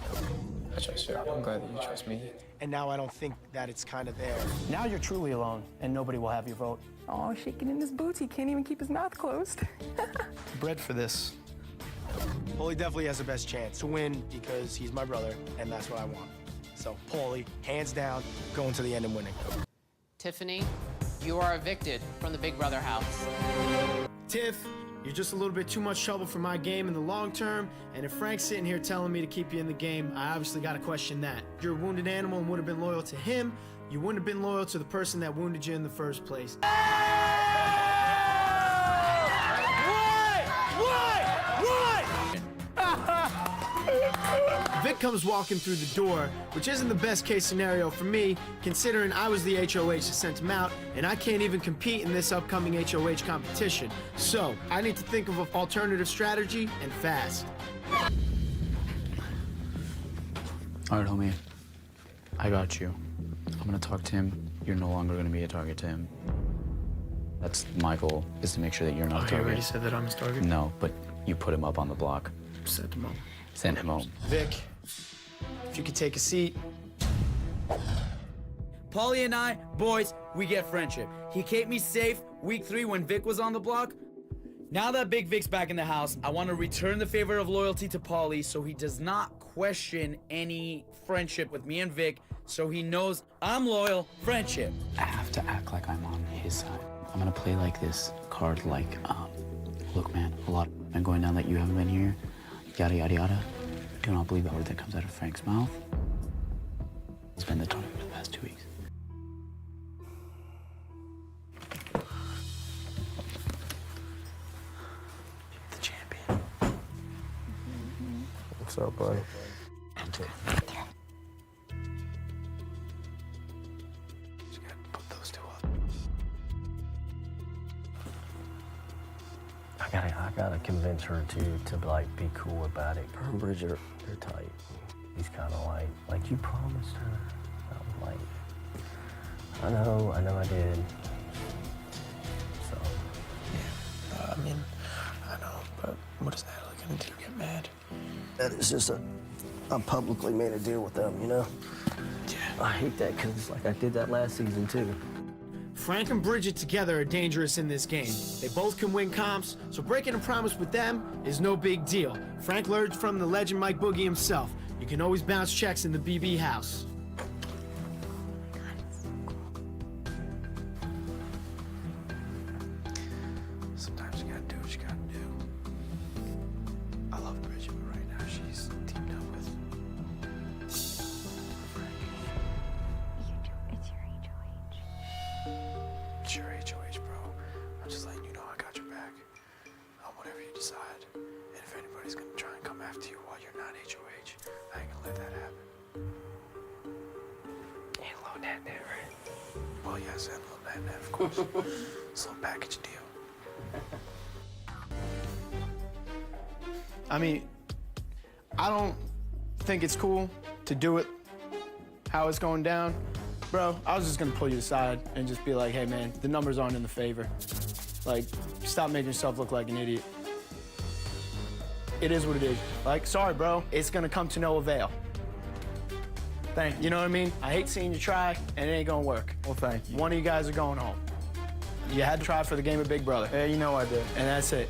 I trust you. I'm glad that you trust me. And now I don't think that it's kind of there. Now you're truly alone, and nobody will have your vote. Oh, shaking in his boots. He can't even keep his mouth closed. Bred for this. Paulie definitely has the best chance to win because he's my brother, and that's what I want. So Paulie, hands down, going to the end and winning. Tiffany, you are evicted from the Big Brother house. Tiff, you're just a little bit too much trouble for my game in the long term, and if Frank's sitting here telling me to keep you in the game, I obviously gotta question that. You're a wounded animal and would have been loyal to him. You wouldn't have been loyal to the person that wounded you in the first place. Vic comes walking through the door, which isn't the best case scenario for me, considering I was the HOH that sent him out, and I can't even compete in this upcoming HOH competition. So, I need to think of an alternative strategy, and fast. All right, homie. I got you. I'm gonna talk to him. You're no longer gonna be a target to him. That's my goal, is to make sure that you're not a target. You already said that I'm his target? No, but you put him up on the block. Send him home. Send him home. Vic, if you could take a seat. Paulie and I, boys, we get friendship. He kept me safe week 3 when Vic was on the block. Now that Big Vic's back in the house, I want to return the favor of loyalty to Paulie so he does not question any friendship with me and Vic, so he knows I'm loyal, friendship. I have to act like I'm on his side. I'm gonna play like this card like, look, man, a lot of men going down that you haven't been here, yada, yada, yada. Do not believe a word that comes out of Frank's mouth. It's been the target for the past 2 weeks. The champion. What's up, buddy? Just gotta put those two up. I gotta convince her to like be cool about it. Her and Bridget, they're tight. He's kind of like you promised her. I'm like, I know I did. So. Yeah, I mean, I know, but what is Natalie gonna do? Get mad? That is just I publicly made a deal with them, you know? Yeah. I hate that because it's like I did that last season too. Frank and Bridget together are dangerous in this game. They both can win comps, so breaking a promise with them is no big deal. Frank learned from the legend Mike Boogie himself. You can always bounce checks in the BB house. Sometimes you gotta do what you gotta do. I love Bridget, but right now she's teamed up with Frank. It's your HOH, bro. I'm just letting you know I got your back. Whatever you decide. And if anybody's gonna try and come after you while you're not HOH, I ain't gonna let that happen. Ain't low net, right? Well, yes, and low net, of course. It's a little package deal. I mean, I don't think it's cool to do it how it's going down. Bro, I was just gonna pull you aside and just be like, hey man, the numbers aren't in the favor. Like, stop making yourself look like an idiot. it is what it is. Like, sorry, bro, it's gonna come to no avail. Thank you. You know what I mean? I hate seeing you try, and it ain't gonna work. Well, thank you. One of you guys are going home. You had to try for the game of Big Brother. Yeah, you know I did. And that's it.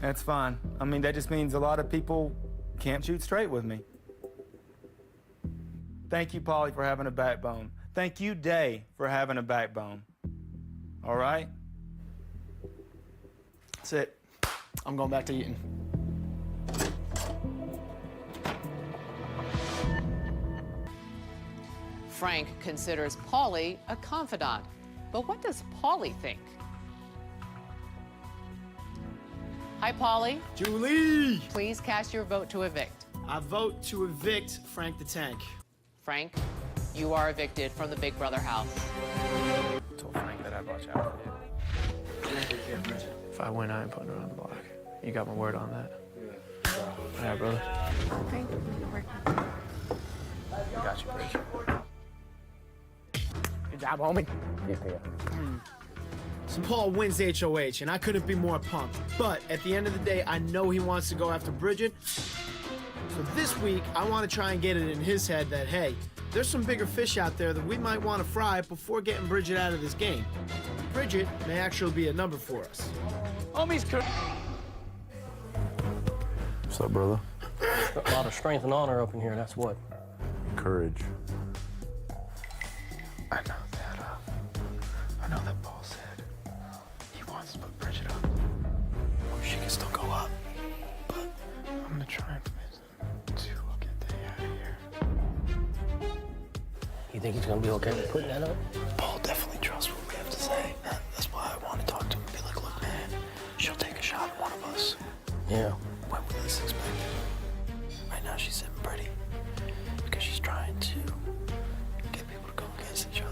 That's fine. I mean, that just means a lot of people can't shoot straight with me. Thank you, Paulie, for having a backbone. Thank you, Day, for having a backbone. All right? That's it. I'm going back to eating. Frank considers Paulie a confidant. But what does Paulie think? Hi, Paulie. Julie! Please cast your vote to evict. I vote to evict Frank the Tank. Frank, you are evicted from the Big Brother house. I told Frank that I'd watch out for you. If I win, I ain't putting her on the block. You got my word on that? Yeah. Yeah, brother. Frank, you're working. I got you, Bridge. Good job, homie. So Paul wins the HOH, and I couldn't be more pumped. But at the end of the day, I know he wants to go after Bridget. So this week, I want to try and get it in his head that, hey, there's some bigger fish out there that we might want to fry before getting Bridget out of this game. Bridget may actually be a number for us. Homie's What's up, brother? A lot of strength and honor up in here, that's what. Courage. I know that Paul said he wants to put Bridget up. She can still go up, but I'm gonna try and convince him to get the out of here. You think he's gonna be okay with putting that up? Paul definitely trusts what we have to say. That's why I want to talk to him and be like, look, man, she'll take a shot at one of us. Yeah. When we least expect it. Right now she's sitting pretty because she's trying to get people to go against each other.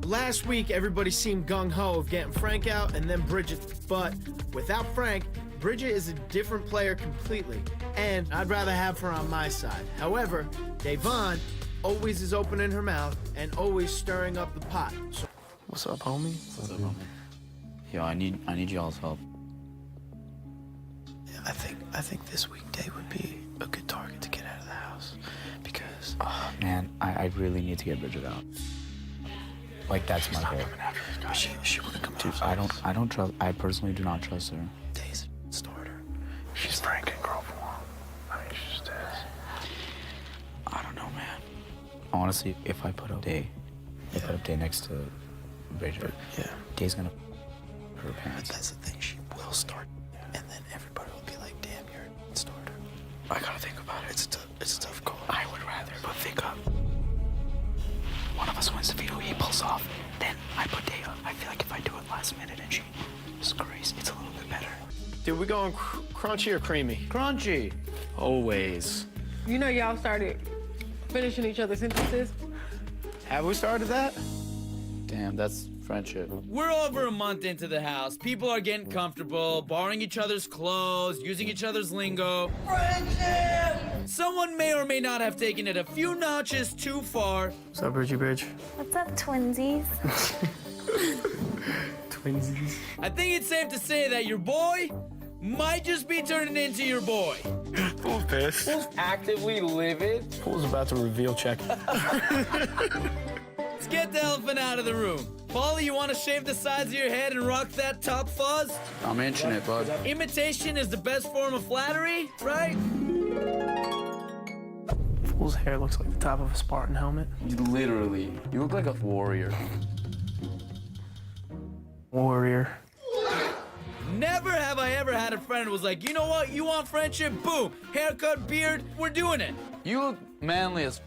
Last week, everybody seemed gung-ho of getting Frank out and then Bridget, but without Frank, Bridget is a different player completely, and I'd rather have her on my side. However, Devon always is opening her mouth and always stirring up the pot. So What's up, homie? What's up, homie? Yo, I need y'all's help. Yeah, I think this week Day would be a good target to get out of the house because Man, I really need to get Bridget out. Like, that's my goal. but she wouldn't come Dude, out. I personally do not trust her. Day's a starter. She's Frank in girl form. I mean, she just is. I don't know, man. I want to see if I put up Day. If I put up Day next to Bridget. Yeah. Day's gonna her But parents. that's the thing, she will start, and then everybody will be like, damn, you're a starter. I gotta think about it. It's a tough call. I would rather, but think up. One of us wins the veto, he pulls off, then I put Day up. I feel like if I do it last minute and she screws, it's a little bit better. dude, we going crunchy or creamy? Crunchy. Always. You know y'all started finishing each other's sentences? Have we started that? Damn, that's friendship. We're over a month into the house. People are getting comfortable, borrowing each other's clothes, using each other's lingo. Friendship! Someone may or may not have taken it a few notches too far. What's up, Bridgie Bridge? What's up, twinsies? Twinsies. I think it's safe to say that your boy might just be turning into your boy. Fool's pissed. Fool's actively livid. Fool's about to reveal check. Let's get the elephant out of the room. Paulie, you want to shave the sides of your head and rock that top fuzz? I'm inching it, bud. Imitation is the best form of flattery, right? Fool's hair looks like the top of a Spartan helmet. Literally. You look like a warrior. Warrior. Never have I ever had a friend who was like, you know what, you want friendship? Boom. Haircut, beard, we're doing it. You look manly as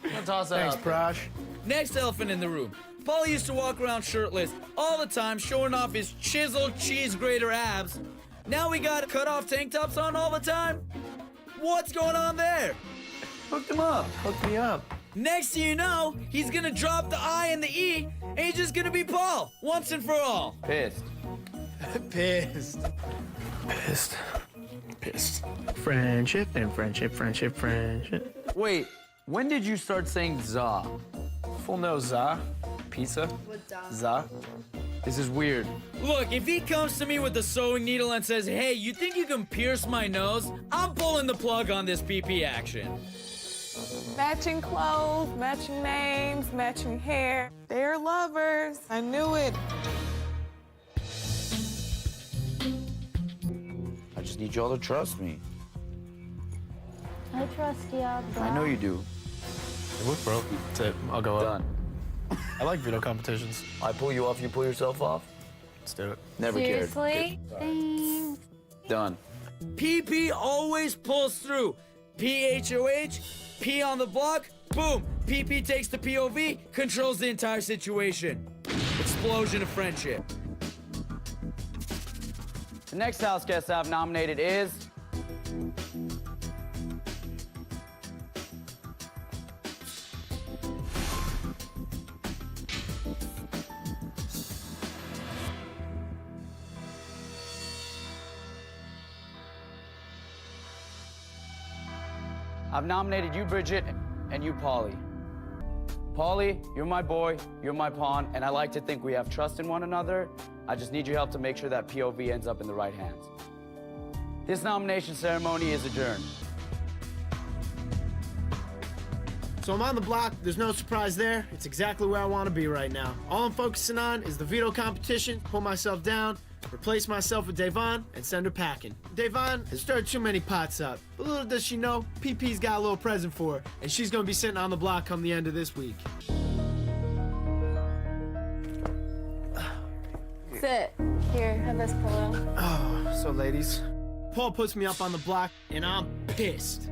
I'm gonna toss that Thanks, out there. Prash. Next elephant in the room. Paulie used to walk around shirtless all the time, showing off his chiseled cheese grater abs. Now we got cut off tank tops on all the time? What's going on there? Hooked him up. Hooked me up. Next thing you know, he's gonna drop the I and the E, and he's just gonna be Paul, once and for all. Pissed. Pissed. Pissed. Pissed. Friendship and friendship, friendship, friendship. Wait, when did you start saying za? Full nose, za. Pizza? Za. This is weird. Look, if he comes to me with a sewing needle and says, hey, you think you can pierce my nose? I'm pulling the plug on this PP action. Matching clothes, matching names, matching hair. They're lovers. I knew it. I just need y'all to trust me. I trust you. I know you do. Look, bro. That's it. I'll go Done. up. I like veto competitions. I pull you off, you pull yourself off? Let's do it. Never cared. Seriously? Thanks. Done. PP always pulls through. PHOH, P on the block, boom. PP takes the POV, controls the entire situation. Explosion of friendship. The next house guest I've nominated is... I've nominated you, Bridget, and you, Paulie. Paulie, you're my boy, you're my pawn, and I like to think we have trust in one another. I just need your help to make sure that POV ends up in the right hands. This nomination ceremony is adjourned. So I'm on the block, there's no surprise there. It's exactly where I want to be right now. All I'm focusing on is the veto competition, pull myself down, replace myself with Devon, and send her packing. Devon has stirred too many pots up. But little does she know, PP's got a little present for her, and she's gonna be sitting on the block come the end of this week. Sit. Here, have this pillow. Oh, so ladies, Paul puts me up on the block, and I'm pissed.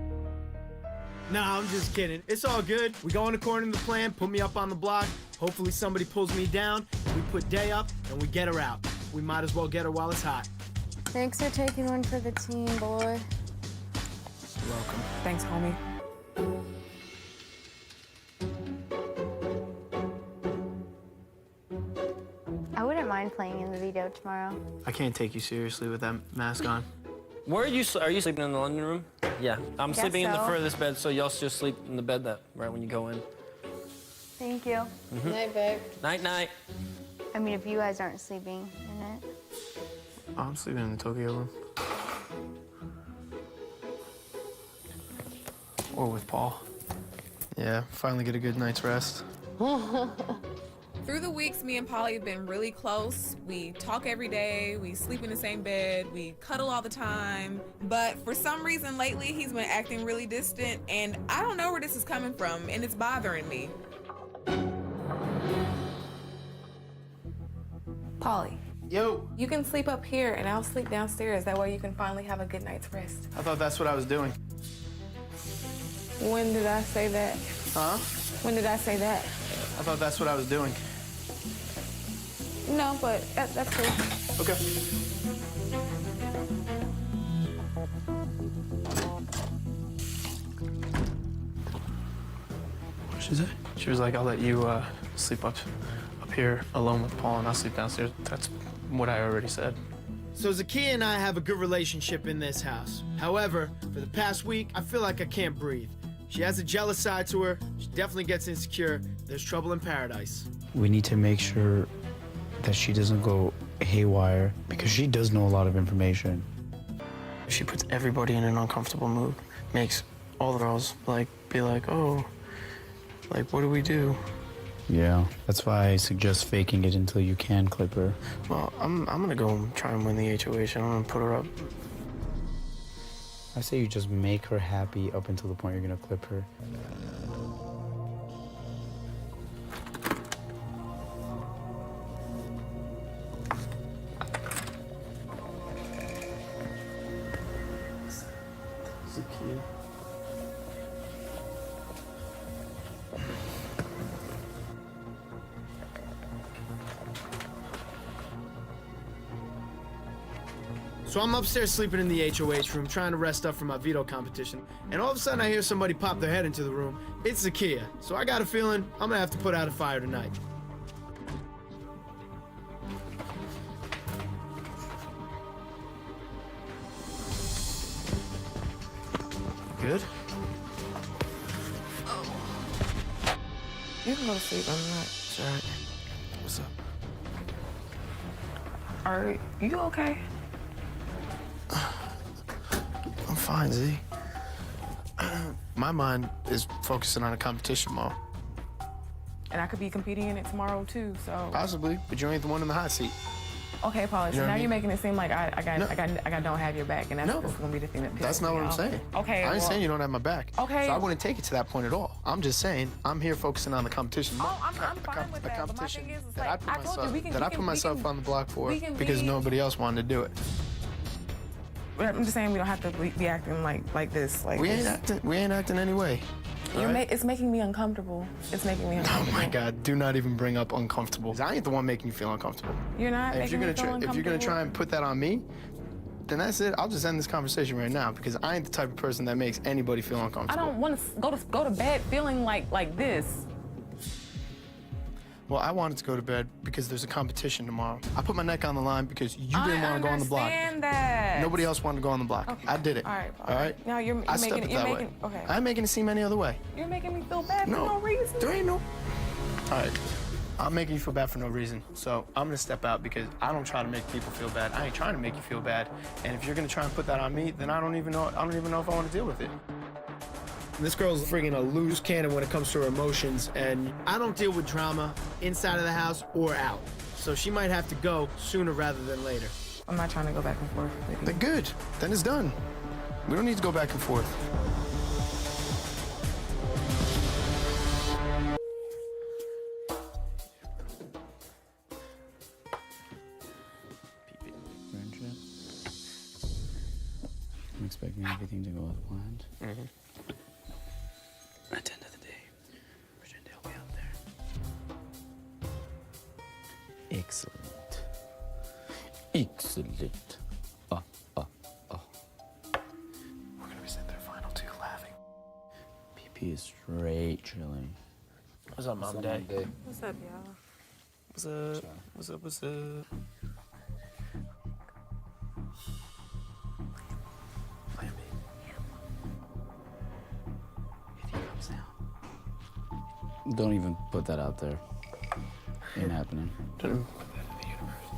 Nah, I'm just kidding. It's all good. We going according to the plan, put me up on the block. Hopefully somebody pulls me down. We put Day up, and we get her out. We might as well get her while it's hot. Thanks for taking one for the team, boy. You're welcome. Thanks, homie. I wouldn't mind playing in the veto tomorrow. I can't take you seriously with that mask on. Where are you sleeping in the living room? Yeah, I'm Guess sleeping in the so. furthest bed, so y'all just sleep in the bed that right when you go in. Thank you. Mhm. Night, babe. Night, night. I mean, if you guys aren't sleeping in it. Oh, I'm sleeping in the Tokyo room. Or with Paul. Yeah, finally get a good night's rest. Through the weeks, me and Paulie have been really close. We talk every day, we sleep in the same bed, we cuddle all the time. But for some reason lately, he's been acting really distant, and I don't know where this is coming from, and it's bothering me. Paulie. Yo. You can sleep up here, and I'll sleep downstairs. That way you can finally have a good night's rest. I thought that's what I was doing. When did I say that? Huh? When did I say that? I thought that's what I was doing. No, but that's cool. Okay. What did she say? She was like, I'll let you sleep up here alone with Paul, and I'll sleep downstairs. That's what I already said. So Zakiya and I have a good relationship in this house. However, for the past week, I feel like I can't breathe. She has a jealous side to her. She definitely gets insecure. There's trouble in paradise. We need to make sure that she doesn't go haywire because she does know a lot of information. She puts everybody in an uncomfortable mood. Makes all the girls be like, oh, what do we do? Yeah, that's why I suggest faking it until you can clip her. Well, I'm gonna go and try and win the HOH, and I'm gonna put her up. I say you just make her happy up until the point you're gonna clip her. Zakiya. So I'm upstairs sleeping in the HOH room, trying to rest up for my veto competition, and all of a sudden I hear somebody pop their head into the room. It's Zakiya, so I got a feeling I'm gonna have to put out a fire tonight. Good? You can go to sleep. I'm not sure. What's up? Are you okay? I'm fine, Z. My mind is focusing on a competition mode. And I could be competing in it tomorrow too, so. Possibly, but you ain't the one in the hot seat. Okay, Paulie, You know so what now I mean? you're making it seem like I don't have your back, and that's gonna be the thing that pisses That's not me what I'm off. saying. Okay, I ain't well- saying you don't have my back. Okay. So I wouldn't take it to that point at all. I'm just saying I'm here focusing on the competition. Oh, I'm fine with that, but my thing is, that I put I told you, we can- that we I put can- myself we can- on the block for we can because be- nobody else wanted to do it. But I'm just saying we don't have to be acting like this. Like We this. ain't acting anyway. It's making me uncomfortable. It's making me uncomfortable. Oh my God! Do not even bring up uncomfortable. I ain't the one making you feel uncomfortable. You're not And making me feel if you're gonna try uncomfortable? and put that on me, then that's it. I'll just end this conversation right now because I ain't the type of person that makes anybody feel I uncomfortable. don't want to go to bed feeling like this. Well, I wanted to go to bed because there's a competition tomorrow. I put my neck on the line because you didn't want to go on the block. I understand that. Nobody else wanted to go on the block. Okay. I did it. All right. All right. Now you're I stepped making it it. You're that making. way. Okay. I ain't making it seem any other way. You're making me feel bad for no reason. There ain't no. All right. I'm making you feel bad for no reason. So I'm gonna step out because I don't try to make people feel bad. I ain't trying to make you feel bad. And if you're gonna try and put that on me, then I don't even know if I want to deal with it. This girl's friggin' a loose cannon when it comes to her emotions, and I don't deal with drama inside of the house or out. So she might have to go sooner rather than later. I'm not trying to go back and forth with you. Then good. Then it's done. We don't need to go back and forth. Friendship. I'm expecting everything to go as planned. At the end of the day, pretend he'll be out there. Excellent. Excellent. We're gonna be sitting there final two laughing. PP is straight chilling. What's up, Mom, Dad? What's up, y'all? What's up? What's up? What's up? Plan B. If he comes down. Don't even put that out there. Ain't happening. Don't even put that in the universe.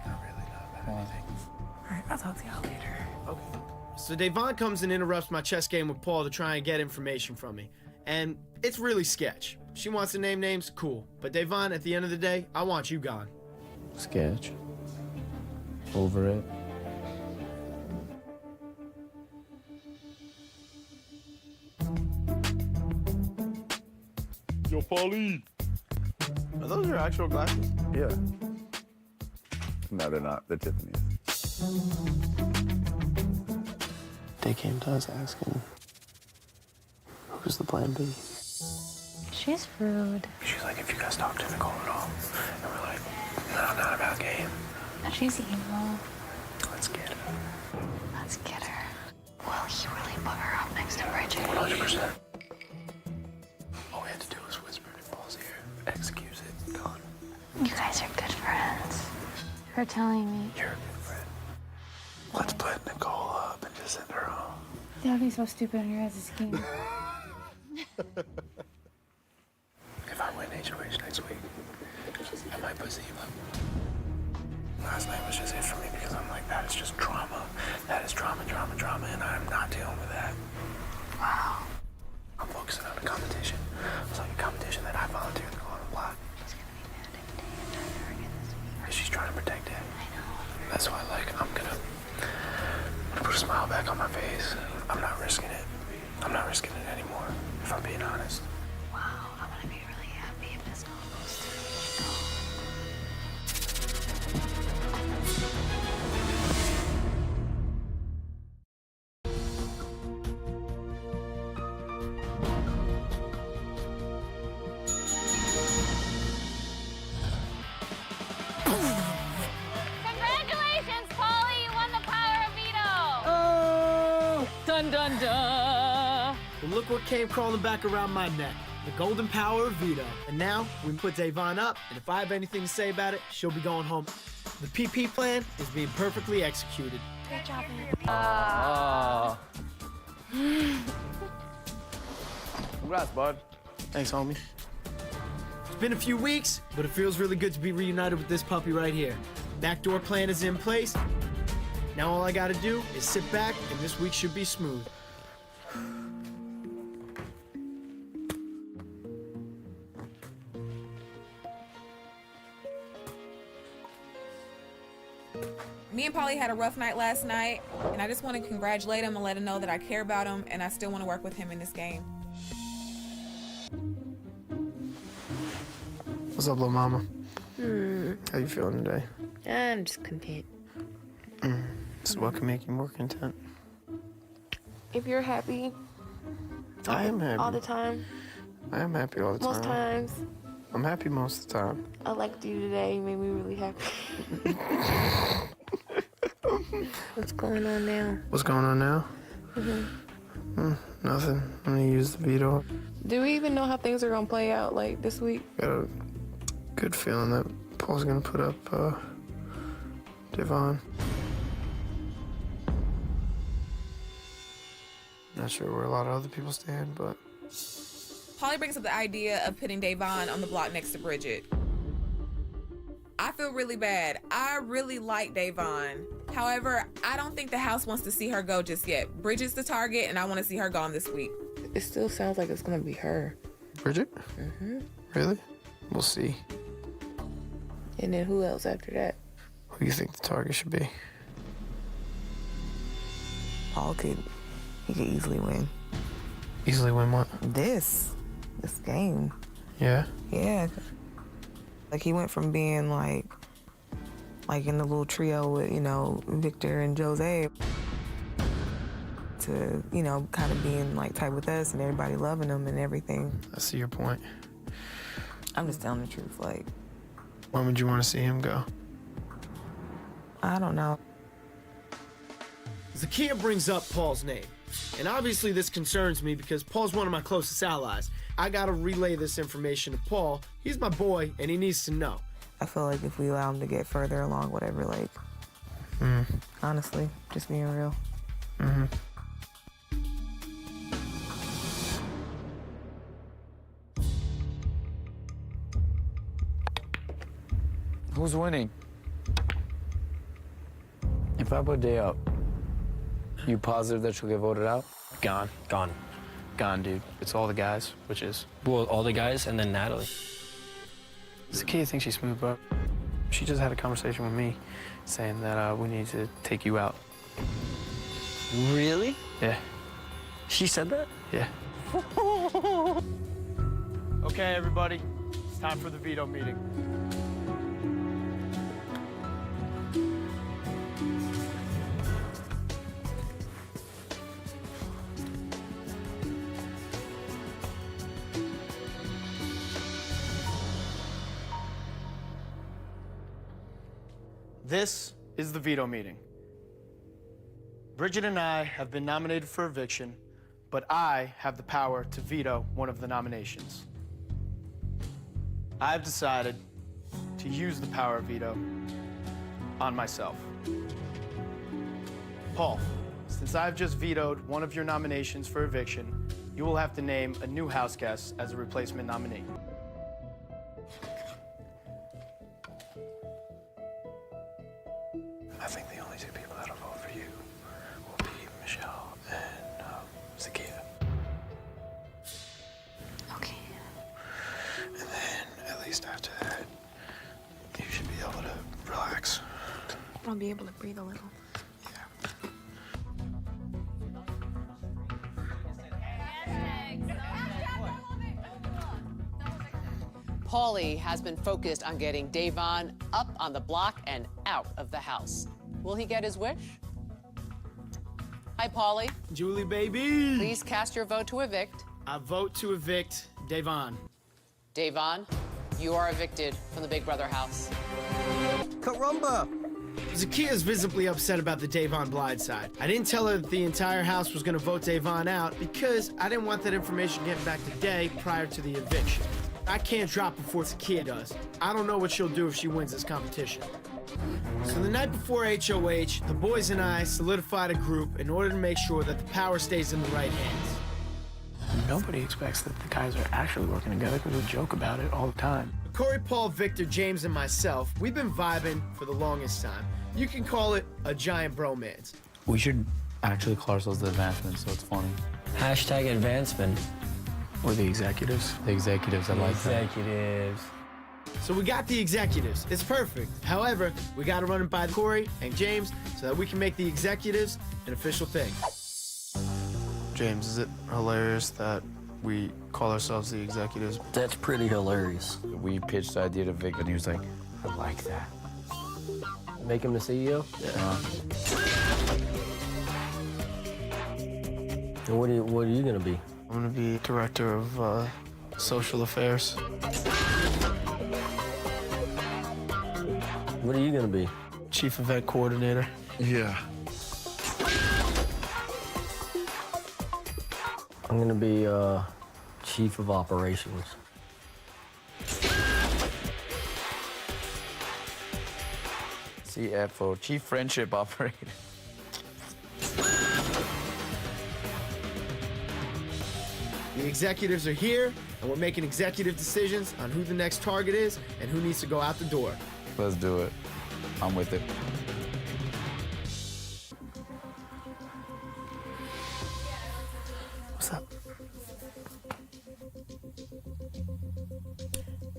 Not really, not about anything. All right, I'll talk to y'all later. Okay. So Devon comes and interrupts my chess game with Paul to try and get information from me. And it's really sketch. She wants to name names, cool. But Devon, at the end of the day, I want you gone. Sketch. Over it. Yo, Paulie. Are those your actual glasses? Yeah. No, they're not. They're Tiffany's. They came to us asking, who's the plan B? She's rude. She's like, if you guys talk to Nicole at all. And we're like, no, not about game. She's evil. Let's get her. Let's get her. Will he really put her up next to Bridget? 100%. All we have to do is whisper in Paul's ear. Excuse it. Done. You guys are good friends. Her telling me. You're a good friend. Let's put Nicole up and just send her home. That would be so stupid on your guys' scheme. If I win HOH next week, I might put Steve up. Last night was just it for me because I'm like, that is just drama. That is drama, drama, drama, and I'm not dealing with that. Wow. I'm focusing on a competition. It's like a competition that I volunteered to go on the block. She's gonna be mad if Dave tries her again this week. And she's trying to protect it. I know. That's why, like, I'm gonna put a smile back on my face. I'm not risking it. I'm not risking it anymore, if I'm being honest. Wow, I'm gonna be really happy if this all goes through. Congratulations, Paulie! You won the power of veto! Oh! Dun dun dun! Well, look what came crawling back around my neck. The golden power of veto. And now, we put Devon up, and if I have anything to say about it, she'll be going home. The PP plan is being perfectly executed. Good job, Congrats, bud. Thanks, homie. been a few weeks, but it feels really good to be reunited with this puppy right here. Backdoor plan is in place. Now all I gotta do is sit back, and this week should be smooth. Me and Paulie had a rough night last night, and I just want to congratulate him and let him know that I care about him and I still want to work with him in this game. What's up, little mama? How you feeling today? I'm just content. So what can make you more content? If you're happy. I am happy. All the time. I am happy all the time. Most times. I'm happy most of the time. I liked you today. You made me really happy. What's going on now? What's going on now? Nothing. I'm gonna use the veto. Do we even know how things are gonna play out like this week? Got a good feeling that Paul's gonna put up Devon. Not sure where a lot of other people stand, but Paulie brings up the idea of putting Devon on the block next to Bridget. I feel really bad. I really like Devon. However, I don't think the house wants to see her go just yet. Bridget's the target, and I want to see her gone this week. It still sounds like it's gonna be her. Bridget? Really? We'll see. And then who else after that? Who do you think the target should be? Paul could easily win. Easily win what? This game. Yeah? Yeah. Like, he went from being like in the little trio with, Victor and Jose to, kind of being like tight with us and everybody loving him and everything. I see your point. I'm just telling the truth, like. When would you want to see him go? I don't know. Zakia brings up Paul's name. And obviously this concerns me because Paul's one of my closest allies. I gotta relay this information to Paul. He's my boy, and he needs to know. I feel like if we allow him to get further along, whatever, like, honestly, just being real. Who's winning? If I put Day up, you positive that she'll get voted out? Gone. Gone, dude. It's all the guys, which is... Well, all the guys and then Natalie. Zakia thinks she's smooth, but she just had a conversation with me saying that we need to take you out. Really? Yeah. She said that? Yeah. Okay, everybody, it's time for the veto meeting. This is the veto meeting. Bridget and I have been nominated for eviction, but I have the power to veto one of the nominations. I've decided to use the power of veto on myself. Paul, since I've just vetoed one of your nominations for eviction, you will have to name a new house guest as a replacement nominee. I think the only two people that'll vote for you will be Michelle and Zakia. Okay. And then, at least after that, you should be able to relax. I'll be able to breathe a little. Paulie has been focused on getting Devon up on the block and out of the house. Will he get his wish? Hi, Paulie. Julie, baby. Please cast your vote to evict. I vote to evict Devon. Devon, you are evicted from the Big Brother house. Caramba! Zakia is visibly upset about the Devon blindside. I didn't tell her that the entire house was gonna vote Devon out because I didn't want that information getting back to Day prior to the eviction. I can't drop before Zakia does. I don't know what she'll do if she wins this competition. So the night before HOH, the boys and I solidified a group in order to make sure that the power stays in the right hands. Nobody expects that the guys are actually working together because we joke about it all the time. Corey, Paul, Victor, James, and myself, we've been vibing for the longest time. You can call it a giant bromance. We should actually call ourselves the advancement, so it's funny. Hashtag advancement. Or the executives. The executives, I like that. Executives. So we got the executives. It's perfect. However, we got to run it by Corey and James so that we can make the executives an official thing. James, is it hilarious that we call ourselves the executives? That's pretty hilarious. We pitched the idea to Vic, and he was like, I like that. Make him the CEO? Yeah. And what are you gonna be? I'm gonna be director of social affairs. What are you gonna be? Chief event coordinator. Yeah. I'm gonna be chief of operations. CFO, Chief Friendship Operator. The executives are here, and we're making executive decisions on who the next target is and who needs to go out the door. Let's do it. I'm with it. What's up?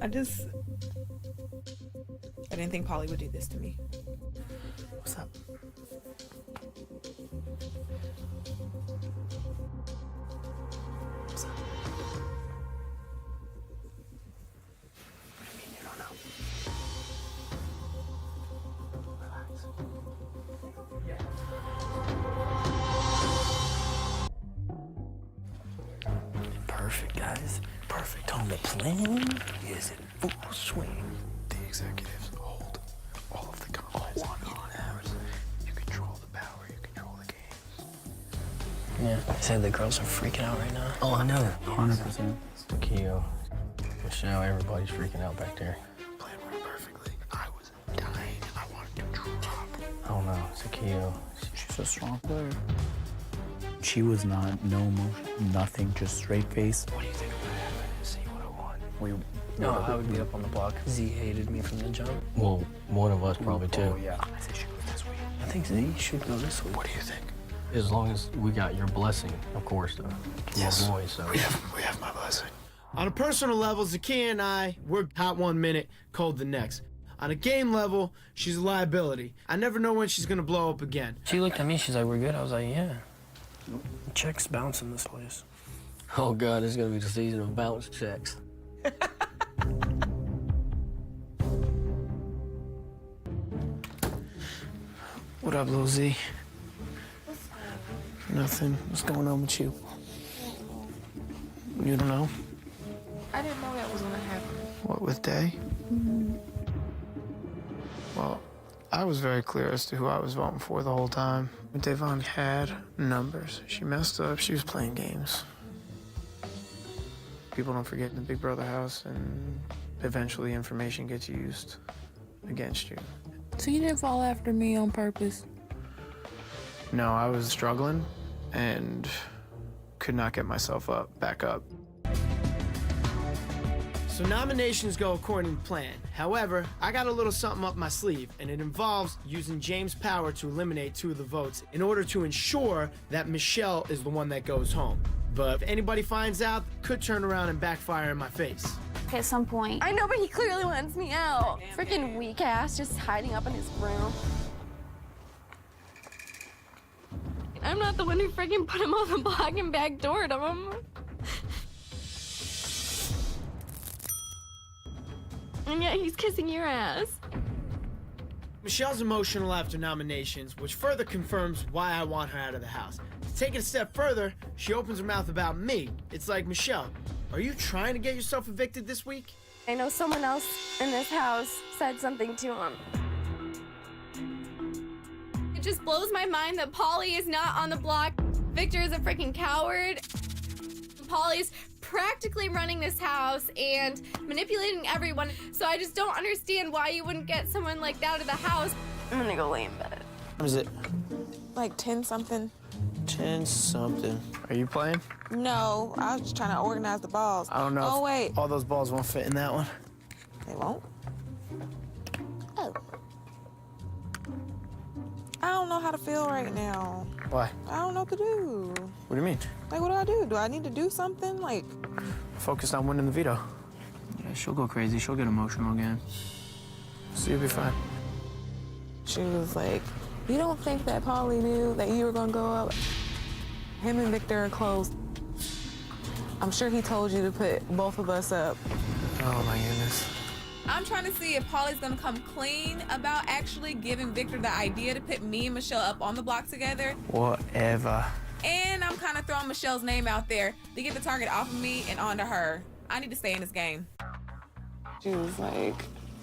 I didn't think Paulie would do this to me. What's up? What's up? What do you mean you don't know? Relax. Perfect, guys. Perfect. On the plan is in full swing. The executives hold all of the confidence. You control the power, you control the game. Yeah, they said the girls are freaking out right now. Oh, I know. 100%. Takio, Michelle, everybody's freaking out back there. Plan worked perfectly. I was dying. I wanted to drop. Oh no, Takio. She's a strong player. She was not, no emotion, nothing, just straight face. What do you think would happen? See what I want. No, I would be up on the block. Z hated me from the jump. Well, one of us probably too. Oh, yeah. I think she goes this way. I think Z should go this way. What do you think? As long as we got your blessing, of course, though. Yes. Boy, so. We have my blessing. On a personal level, Zakiya and I, we're hot 1 minute, cold the next. On a game level, she's a liability. I never know when she's gonna blow up again. She looked at me, she's like, we're good. I was like, yeah. Checks bouncing this place. Oh, God, it's gonna be the season of bounce checks. What up, Lil Z? Nothing. What's going on with you? You don't know? I didn't know that was gonna happen. What with Day? Well, I was very clear as to who I was voting for the whole time. Devon had numbers. She messed up. She was playing games. People don't forget in the Big Brother house, and eventually information gets used against you. So you didn't fall after me on purpose? No, I was struggling and could not get myself back up. So nominations go according to plan. However, I got a little something up my sleeve, and it involves using James' power to eliminate 2 of the votes in order to ensure that Michelle is the one that goes home. But if anybody finds out, could turn around and backfire in my face. At some point. I know, but he clearly wants me out. Freaking weak ass, just hiding up in his room. I'm not the one who freaking put him on the block and backdoored him. And yet he's kissing your ass. Michelle's emotional after nominations, which further confirms why I want her out of the house. To take it a step further, she opens her mouth about me. It's like, Michelle, are you trying to get yourself evicted this week? I know someone else in this house said something to him. It just blows my mind that Paulie is not on the block. Victor is a freaking coward. Paulie's practically running this house and manipulating everyone. So I just don't understand why you wouldn't get someone like that out of the house. I'm gonna go lay in bed. What is it? Like 10 something. 10 something. Are you playing? No, I was just trying to organize the balls. I don't know. Oh, if wait. all those balls won't fit in that one. They won't? Oh. I don't know how to feel right now. Why? I don't know what to do. What do you mean? Like, what do I do? Do I need to do something? Like, Focused on winning the veto. Yeah, she'll go crazy. She'll get emotional again. So you'll be fine. she was like, you don't think that Paulie knew that you were gonna go up? Him and Victor are close. I'm sure he told you to put both of us up. Oh my goodness. I'm trying to see if Paulie's gonna come clean about actually giving Victor the idea to put me and Michelle up on the block together. Whatever. And I'm kind of throwing Michelle's name out there to get the target off of me and onto her. I need to stay in this game. She was like,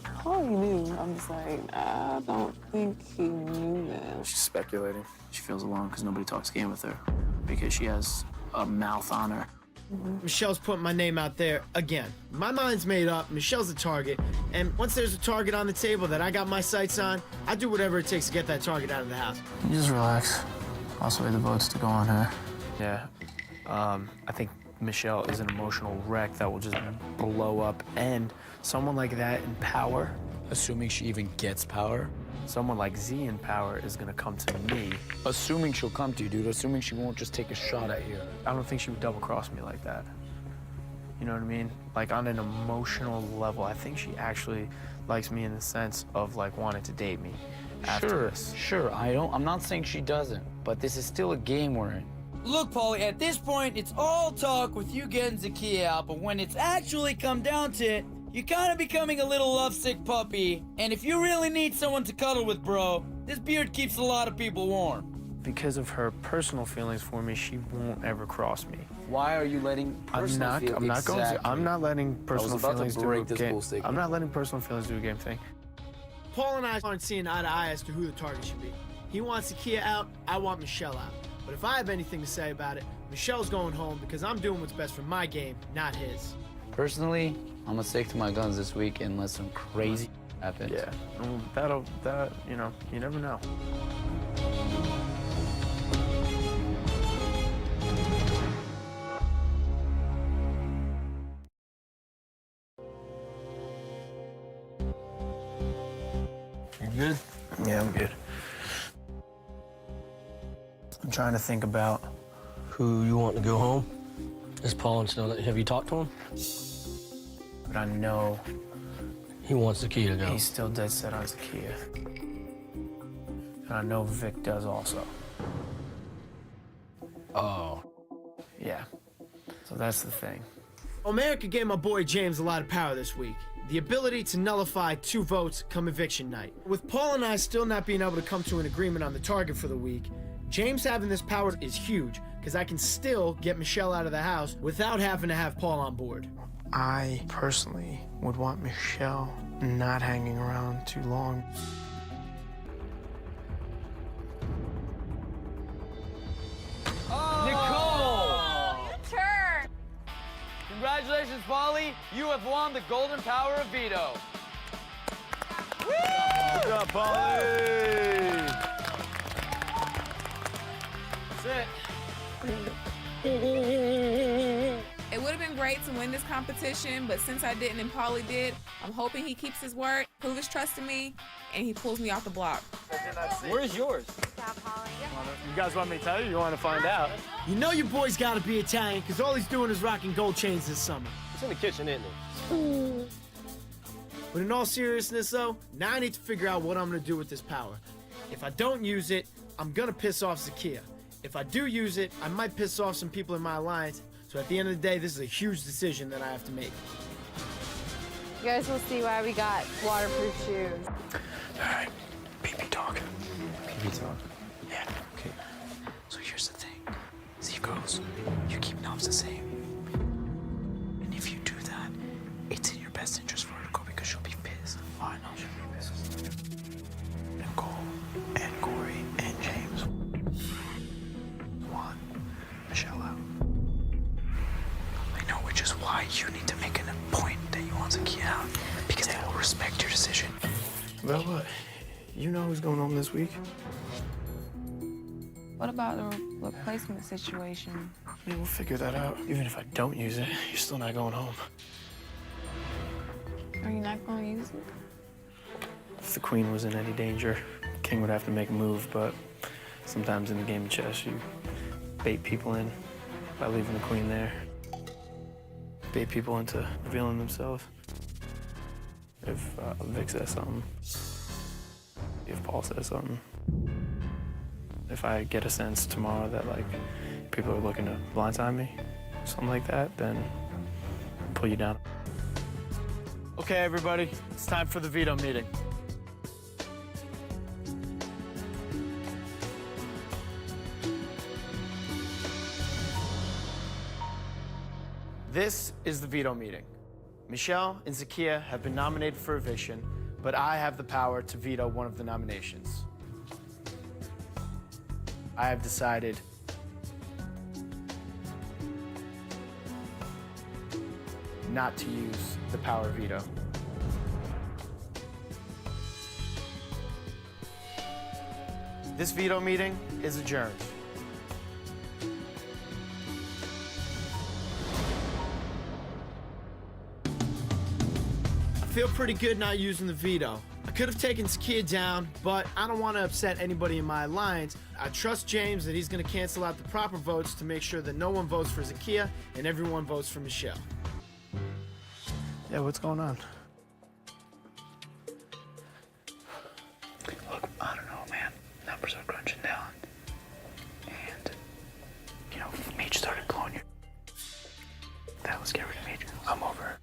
Paulie knew. I'm just like, I don't think he knew that. She's speculating. She feels alone because nobody talks game with her because she has a mouth on her. Michelle's putting my name out there again. My mind's made up. Michelle's the target. And once there's a target on the table that I got my sights on, I do whatever it takes to get that target out of the house. You just relax. Also, the votes to go on her. Yeah. I think Michelle is an emotional wreck that will just blow up. And someone like that in power, assuming she even gets power, someone like Z in power is gonna come to me. Assuming she'll come to you, dude. Assuming she won't just take a shot at you. I don't think she would double cross me like that. You know what I mean? Like on an emotional level, I think she actually likes me in the sense of like wanting to date me after this. Sure. I'm not saying she doesn't, but this is still a game we're in. Look, Paulie, at this point, it's all talk with you getting Zakia out, but when it's actually come down to it, you're kind of becoming a little lovesick puppy. And if you really need someone to cuddle with, bro, this beard keeps a lot of people warm. Because of her personal feelings for me, she won't ever cross me. Why are you letting personal I'm not letting personal feelings do a game. stick. I'm not letting personal feelings do a game thing. Paul and I aren't seeing eye to eye as to who the target should be. He wants Zakia out, I want Michelle out. But if I have anything to say about it, Michelle's going home because I'm doing what's best for my game, not his. Personally, I'm gonna stick to my guns this week unless some crazy happens. Yeah, you know, you never know. You good? Yeah, I'm good. I'm trying to think about who you want to go home. Is Paul still? Have you talked to him? But I know he wants Zakia to go. He's still dead set on Zakia. And I know Vic does also. Oh. Yeah. So that's the thing. America gave my boy James a lot of power this week. The ability to nullify 2 votes come eviction night. With Paul and I still not being able to come to an agreement on the target for the week, James having this power is huge, because I can still get Michelle out of the house without having to have Paul on board. I personally would want Michelle not hanging around too long. Nicole! You turn! Congratulations, Paulie. You have won the golden power of veto. Woo! Good job, Paulie! That's It would have been great to win this competition, but since I didn't and Paulie did, I'm hoping he keeps his word, prove his trust in me, and he pulls me off the block. Where's yours? You guys want me to tell you? You want to find out? You know your boy's gotta be Italian, because all he's doing is rocking gold chains this summer. It's in the kitchen, isn't it? But in all seriousness though, now I need to figure out what I'm gonna do with this power. If I don't use it, I'm gonna piss off Zakia. If I do use it, I might piss off some people in my alliance. So at the end of the day, this is a huge decision that I have to make. You guys will see why we got waterproof shoes. All right, PP talk. PP talk. Yeah. Okay. So here's the thing. Z goes, you keep knobs the same. And if you do that, it's in your best interest for her to go because she'll be pissed. I know she'll be pissed. Nicole and Corey and James want Michelle out. I know, which is why you need to make a point that you want Zakia out because they will respect your decision. Well, what? You know who's going home this week? What about the replacement situation? Yeah, we'll figure that out. Even if I don't use it, you're still not going home. Are you not going to use it? If the queen was in any danger, king would have to make a move, but sometimes in the game of chess, you bait people in by leaving the queen there. Bait people into revealing themselves. If Vic says something, if Paul says something. If I get a sense tomorrow that, like, people are looking to blindside me, something like that, then I'll pull you down. Okay, everybody, it's time for the veto meeting. This is the veto meeting. Michelle and Zakiya have been nominated for eviction, but I have the power to veto one of the nominations. I have decided not to use the power veto. This veto meeting is adjourned. I feel pretty good not using the veto. I could have taken Zakiya down, but I don't want to upset anybody in my alliance. I trust James that he's going to cancel out the proper votes to make sure that no one votes for Zakiya and everyone votes for Michelle. Yeah, what's going on? Look, I don't know, man. Numbers are crunching down. And, you know, Meech started blowing your... That was get rid of Meech. I'm over it.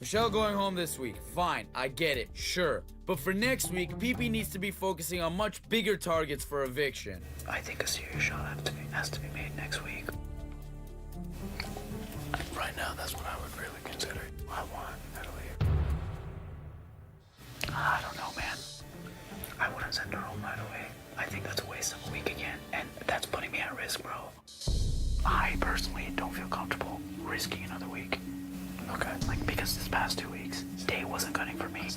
Michelle going home this week. Fine, I get it, sure. But for next week, PP needs to be focusing on much bigger targets for eviction. I think a serious shot has to be made next week. Right now, that's what I would really consider. I want Natalie. I don't know, man. I wouldn't send her home right away. I think that's a waste of a week again, and that's putting me at risk, bro. I personally don't feel comfortable risking another week. Okay. Like, because this past 2 weeks, Day wasn't gunning for me.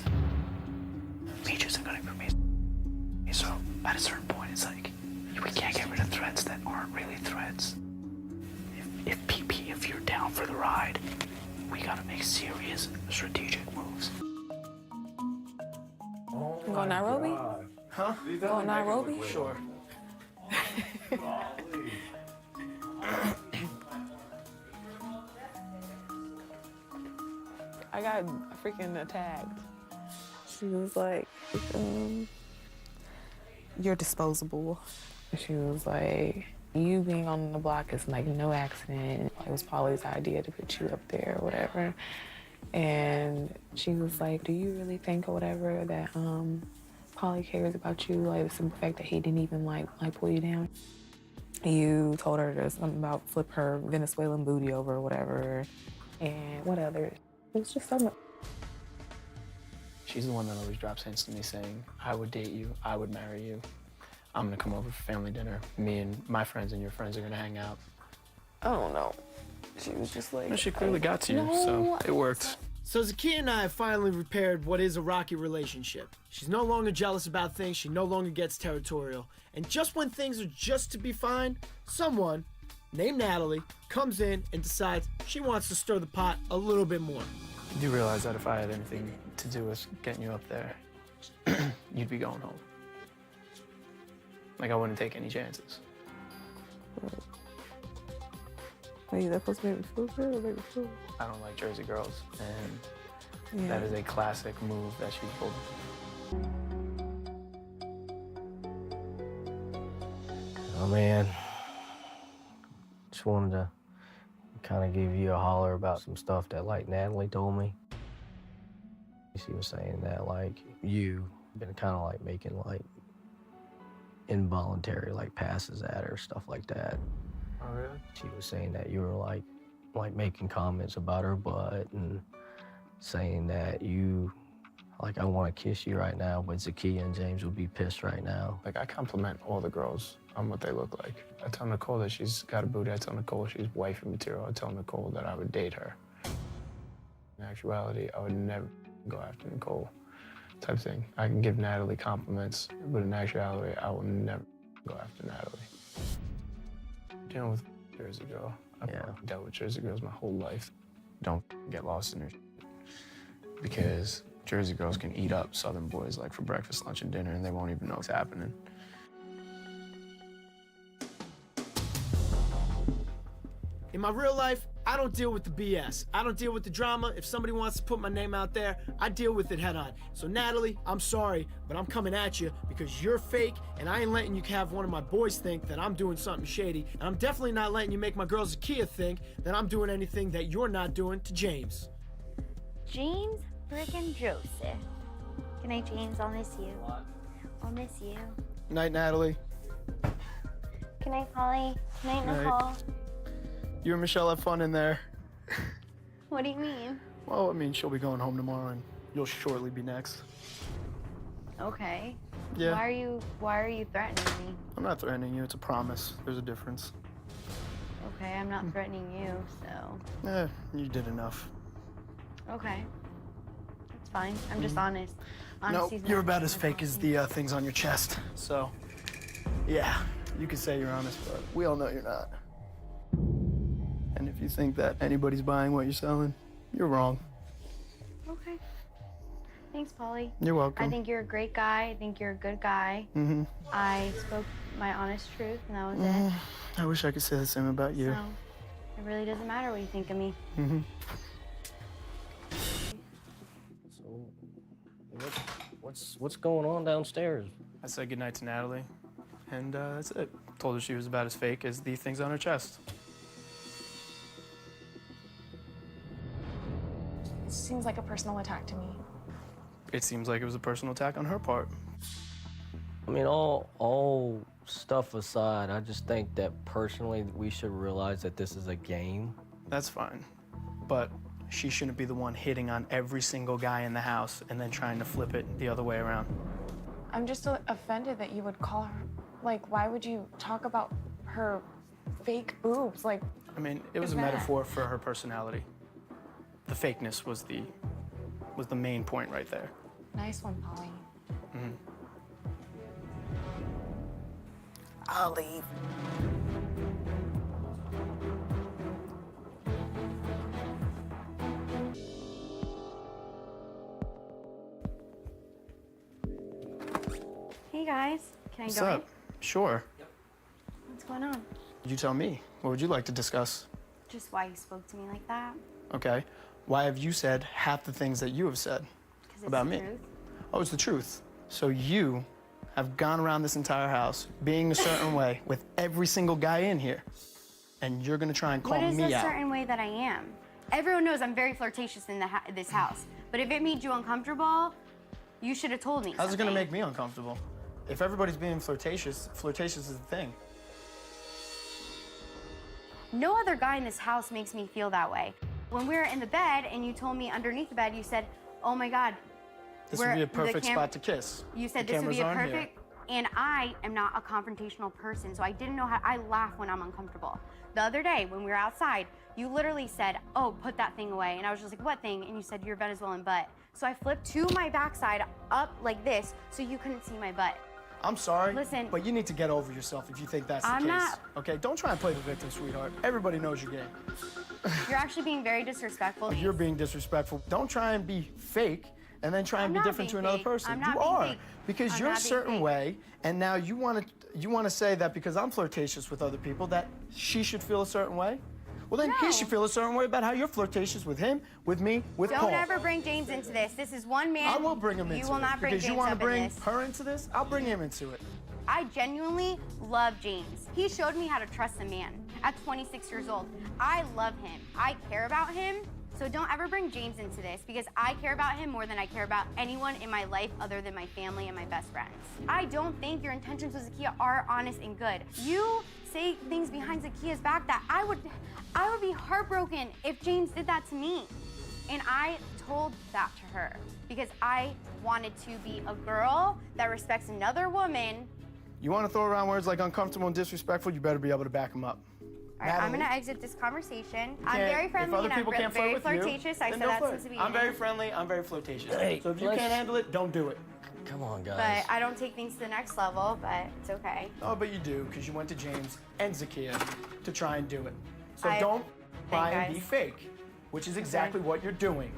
Meech isn't gunning for me. So, at a certain point, it's like, we can't get rid of threats that aren't really threats. If PP, if you're down for the ride, we gotta make serious strategic moves. Go Nairobi? Huh? Go Nairobi? Sure. I got freaking attacked. She was like, you're disposable. She was like, you being on the block is like no accident. It was Paulie's idea to put you up there or whatever. And she was like, do you really think or whatever that Paulie cares about you? Like the simple fact that he didn't even like pull you down. You told her there's something about flip her Venezuelan booty over or whatever. And what other? It was just so much. She's the one that always drops hints to me saying, I would date you, I would marry you. I'm gonna come over for family dinner. Me and my friends and your friends are gonna hang out. I don't know. She was just like... No, she clearly got to you, so it worked. So Zakiya and I have finally repaired what is a rocky relationship. She's no longer jealous about things, she no longer gets territorial. And just when things are just to be fine, someone named Natalie comes in and decides she wants to stir the pot a little bit more. You do realize that if I had anything to do with getting you up there, you'd be going home. Like, I wouldn't take any chances. Wait, that supposed to make me feel good or make me feel? I don't like Jersey girls, and Yeah. that is a classic move that she's pulled. Oh, man. Just wanted to kind of give you a holler about some stuff that, like, Natalie told me. She was saying that, like, you've been kind of, like, making, like, involuntary, like, passes at her, stuff like that. Oh, really? She was saying that you were, like making comments about her butt and saying that you, like, I want to kiss you right now, but Zakiya and James would be pissed right now. Like, I compliment all the girls on what they look like. I tell Nicole that she's got a booty. I tell Nicole she's wifey material. I tell Nicole that I would date her. In actuality, I would never go after Nicole type thing. I can give Natalie compliments, but in actuality, I will never go after Natalie. Dealing with Jersey girl. I've dealt with Jersey girls my whole life. Don't get lost in her because Jersey girls can eat up Southern boys like for breakfast, lunch, and dinner, and they won't even know what's happening. In my real life, I don't deal with the BS. I don't deal with the drama. If somebody wants to put my name out there, I deal with it head on. So Natalie, I'm sorry, but I'm coming at you because you're fake, and I ain't letting you have one of my boys think that I'm doing something shady, and I'm definitely not letting you make my girl Zakia think that I'm doing anything that you're not doing to James. James frickin' Joseph. Good night, James. I'll miss you. I'll miss you. Night, Natalie. Good night, Paulie. Good night, Night. Nicole. You and Michelle have fun in there. What do you mean? Well, I mean, she'll be going home tomorrow, and you'll shortly be next. Okay. Yeah. Why are you threatening me? I'm not threatening you. It's a promise. There's a difference. Okay, I'm not threatening you, so. You did enough. Okay. That's fine. I'm just honest. No, Honesty's you're not about as fake as the things on your chest. So, yeah, you can say you're honest, but we all know you're not. And if you think that anybody's buying what you're selling, you're wrong. Okay. Thanks, Paulie. You're welcome. I think you're a great guy. I think you're a good guy. Mm-hmm. I spoke my honest truth, and that was it. I wish I could say the same about you. So, it really doesn't matter what you think of me. Mm-hmm. So, what's going on downstairs? I said goodnight to Natalie, and that's it. Told her she was about as fake as the things on her chest. It seems like a personal attack to me. It seems like it was a personal attack on her part. I mean, all stuff aside, I just think that personally we should realize that this is a game. That's fine, but she shouldn't be the one hitting on every single guy in the house and then trying to flip it the other way around. I'm just offended that you would call her. Like, why would you talk about her fake boobs? Like, I mean, it was a metaphor for her personality. The fakeness was the main point right there. Nice one, Paulie. Mm-hmm. I'll leave. Hey, guys. Can I What's go up? Sure. What's going on? You tell me. What would you like to discuss? Just why you spoke to me like that. Okay. Why have you said half the things that you have said 'Cause it's about the me? truth. Oh, it's the truth. So you have gone around this entire house being a certain way with every single guy in here, and you're gonna try and call What is me the out. certain way that I am? Everyone knows I'm very flirtatious in this house. But if it made you uncomfortable, you should have told me. How's it gonna something. make me uncomfortable? If everybody's being flirtatious, flirtatious is the thing. No other guy in this house makes me feel that way. When we were in the bed and you told me underneath the bed, you said, "Oh my God, This would be a perfect spot to kiss. You said The this would be cameras a aren't here. perfect, and I am not a confrontational person, so I didn't know how. I laugh when I'm uncomfortable. The other day when we were outside, you literally said, "Oh, put that thing away," and I was just like, "What thing?" And you said, "Your Venezuelan butt." So I flipped to my backside up like this, so you couldn't see my butt. I'm sorry, Listen. but you need to get over yourself if you think that's the I'm case. not- Okay, don't try and play the victim, sweetheart. Everybody knows your game. You're actually being very disrespectful. You're being disrespectful. Don't try and be fake and then try and be not different to being another fake. person. I'm not You being are fake. because I'm you're a not being certain fake. way, and now you want to say that because I'm flirtatious with other people that she should feel a certain way. Well, then he should feel a certain way about how you're flirtatious with him, with me, with Don't Paul. ever bring James into this. This is one man. I will bring him into You will it not bring because James you want to up in bring this. her into this. I'll bring him into it. I genuinely love James. He showed me how to trust a man at 26 years old. I love him. I care about him. So don't ever bring James into this because I care about him more than I care about anyone in my life other than my family and my best friends. I don't think your intentions with Zakia are honest and good. You say things behind Zakia's back that I would be heartbroken if James did that to me. And I told that to her because I wanted to be a girl that respects another woman. You want to throw around words like uncomfortable and disrespectful, you better be able to back them up. All right, I'm Natalie, gonna exit this conversation. you I'm can't- very friendly if other and I'm people can't flirt very with you, flirtatious. I then said don't that flirt. since the beginning. I'm very friendly, I'm very flirtatious. Hey, so if you let's- can't handle it, don't do it. Come on, guys. But I don't take things to the next level, but it's okay. Oh, but you do, because you went to James and Zakiya to try and do it. So I- don't try and guys. be fake, which is exactly what you're doing.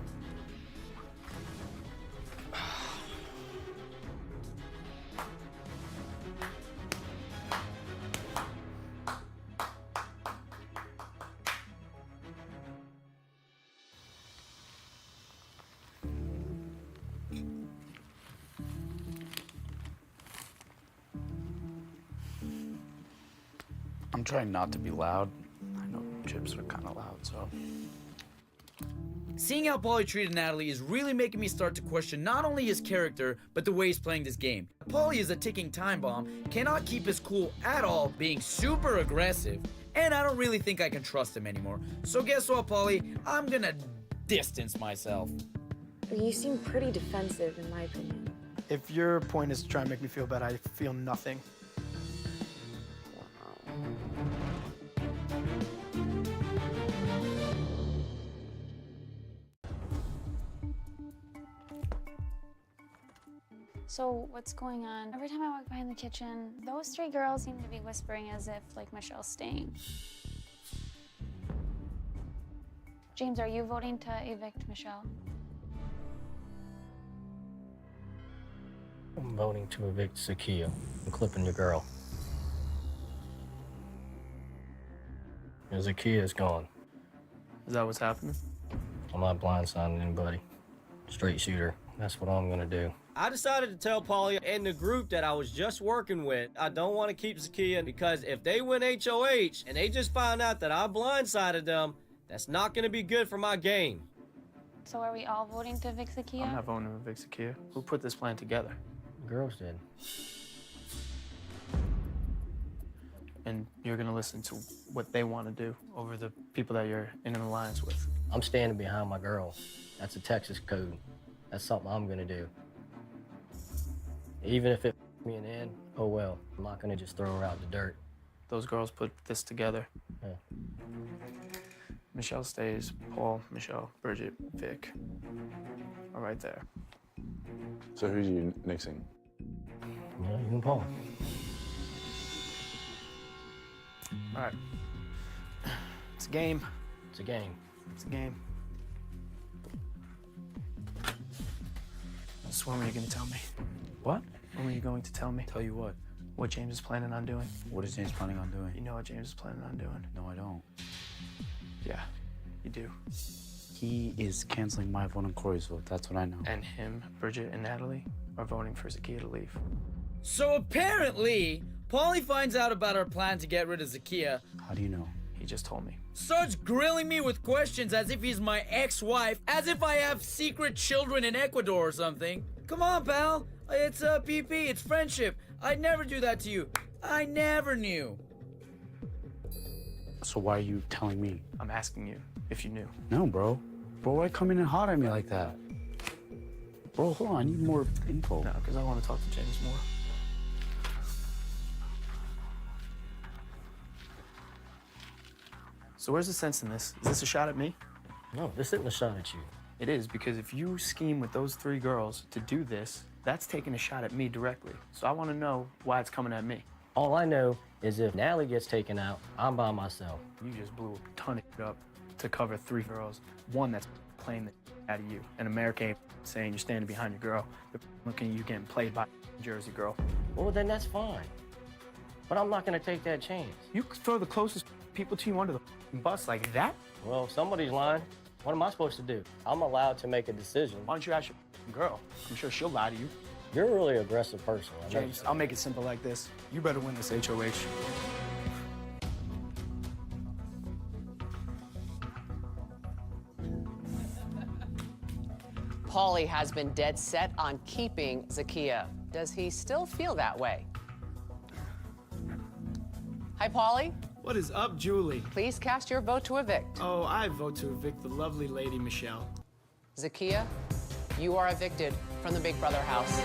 I'm trying not to be loud. I know chips are kind of loud, so. Seeing how Paulie treated Natalie is really making me start to question not only his character, but the way he's playing this game. Paulie is a ticking time bomb, cannot keep his cool at all, being super aggressive, and I don't really think I can trust him anymore. So guess what, Paulie? I'm gonna distance myself. You seem pretty defensive, in my opinion. If your point is to try and make me feel bad, I feel nothing. So what's going on? Every time I walk behind the kitchen, those three girls seem to be whispering as if like Michelle's staying. James, are you voting to evict Michelle? I'm voting to evict Zakiya. I'm clipping your girl. And Zakiya's gone. Is that what's happening? I'm not blindsiding anybody. Straight shooter. That's what I'm gonna do. I decided to tell Paulie and the group that I was just working with I don't want to keep Zakiya because if they win HOH and they just find out that I blindsided them, that's not going to be good for my game. So are we all voting to evict Zakiya? I'm not voting to evict Zakiya. Who put this plan together? The girls did. And you're gonna listen to what they want to do over the people that you're in an alliance with. I'm standing behind my girl. That's a Texas code. That's something I'm gonna do. Even if it me in the end, oh well. I'm not gonna just throw her out in the dirt. Those girls put this together. Yeah. Michelle stays, Paul, Michelle, Bridget, Vic. Are right there. So who's you nixing? Yeah, you and Paul. All right. It's a game. It's a game. It's a game. So when were you going to tell me? What? When were you going to tell me? Tell you what? What James is planning on doing. What is James planning on doing? You know what James is planning on doing. No, I don't. Yeah, you do. He is canceling my vote on Corey's vote. That's what I know. And him, Bridget, and Natalie are voting for Zakiya to leave. So apparently, Paulie finds out about our plan to get rid of Zakiya, How do you know? He just told me. starts grilling me with questions as if he's my ex-wife, as if I have secret children in Ecuador or something. Come on, pal. It's PP, it's friendship. I'd never do that to you. I never knew. So why are you telling me? I'm asking you if you knew. No, bro. Bro, why come in and hot at me like that? Bro, hold on. I need more info. No, because I want to talk to James more. So where's the sense in this? Is this a shot at me? No, this isn't a shot at you. It is, because if you scheme with those three girls to do this, that's taking a shot at me directly. So I want to know why it's coming at me. All I know is if Natalie gets taken out, I'm by myself. You just blew a ton of it up to cover three girls. One that's playing the out of you. And America ain't saying you're standing behind your girl. They're looking at you getting played by a Jersey girl. Well, then that's fine. But I'm not gonna take that chance. You could throw the closest people to you under the bus like that? Well, if somebody's lying. What am I supposed to do? I'm allowed to make a decision. Why don't you ask your girl? I'm sure she'll lie to you. You're a really aggressive person. I know. James, I'll make it simple like this. You better win this HOH. Paulie has been dead set on keeping Zakiya. Does he still feel that way? Hi, Paulie. What is up, Julie? Please cast your vote to evict. Oh, I vote to evict the lovely lady Michelle. Zakiya, you are evicted from the Big Brother house.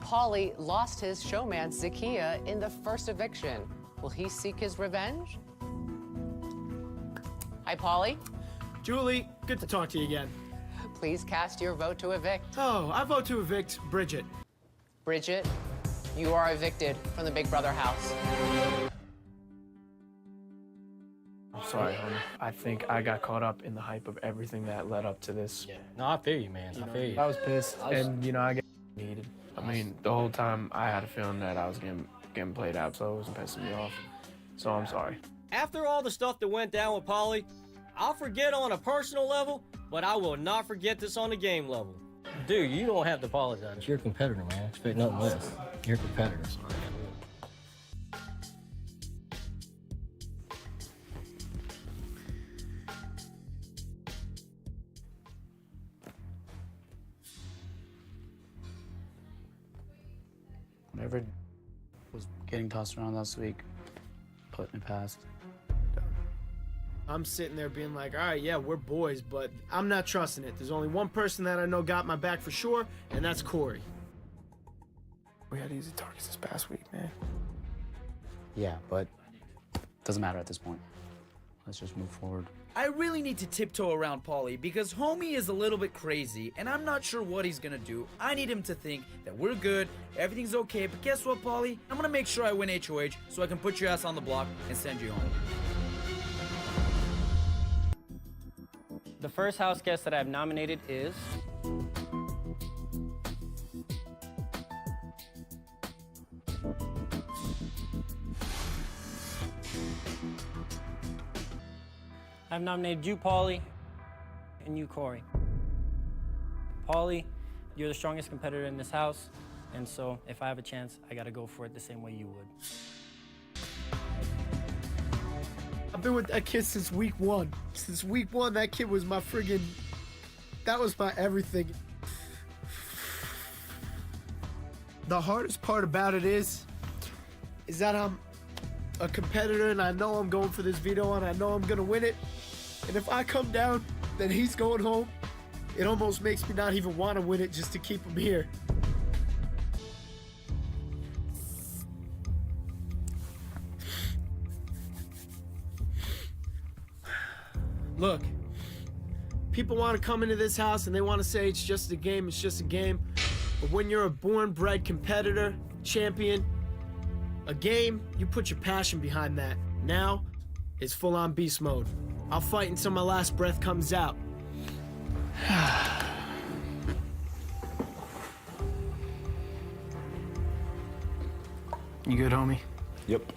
Paulie lost his showmance Zakiya in the first eviction. Will he seek his revenge? Hi, Paulie. Julie, good to talk to you again. Please cast your vote to evict. Oh, I vote to evict Bridget. Bridget, you are evicted from the Big Brother house. I'm sorry, homie. I think I got caught up in the hype of everything that led up to this. Yeah. No, I feel you, man. I feel you. I was pissed, and I get needed. I mean, the whole time I had a feeling that I was getting played out, so it wasn't pissing me off. So I'm sorry. After all the stuff that went down with Paulie, I'll forget on a personal level, but I will not forget this on the game level. Dude, you don't have to apologize. You're a competitor, man. Expect nothing less. You're a competitor. Whatever was getting tossed around last week, putting it past. I'm sitting there being like, all right, yeah, we're boys, but I'm not trusting it. There's only one person that I know got my back for sure, and that's Corey. We had easy targets this past week, man. Yeah, but doesn't matter at this point. Let's just move forward. I really need to tiptoe around Paulie because homie is a little bit crazy and I'm not sure what he's gonna do. I need him to think that we're good, everything's okay, but guess what, Paulie? I'm gonna make sure I win HOH so I can put your ass on the block and send you home. The first house guest that I've nominated is... I've nominated you, Paulie, and you, Corey. Paulie, you're the strongest competitor in this house, and so if I have a chance, I gotta go for it the same way you would. I've been with that kid since week one. Since week one, that kid was my friggin'... That was my everything. The hardest part about it is that I'm a competitor and I know I'm going for this veto and I know I'm gonna win it. And if I come down, then he's going home. It almost makes me not even want to win it just to keep him here. Look, people want to come into this house and they want to say it's just a game, it's just a game. But when you're a born-bred competitor, champion, a game, you put your passion behind that. Now, it's full-on beast mode. I'll fight until my last breath comes out. You good, homie? Yep.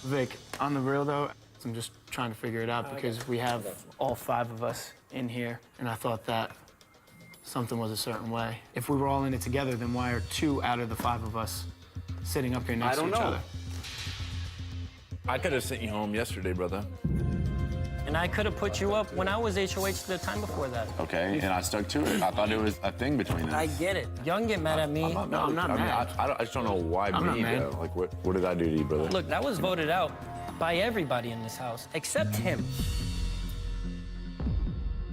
Vic, on the real though, I'm just trying to figure it out because we have all 5 of us in here, and I thought that something was a certain way. If we were all in it together, then why are 2 out of the 5 of us sitting up here next to each other? I could have sent you home yesterday, brother. And I could have put you up when I was HOH the time before that. Okay, and I stuck to it. I thought it was a thing between us. I get it. Y'all can get mad at me. I'm not mad. I just don't know why me, though. Like, what did I do to you, brother? Look, that was voted out by everybody in this house, except him.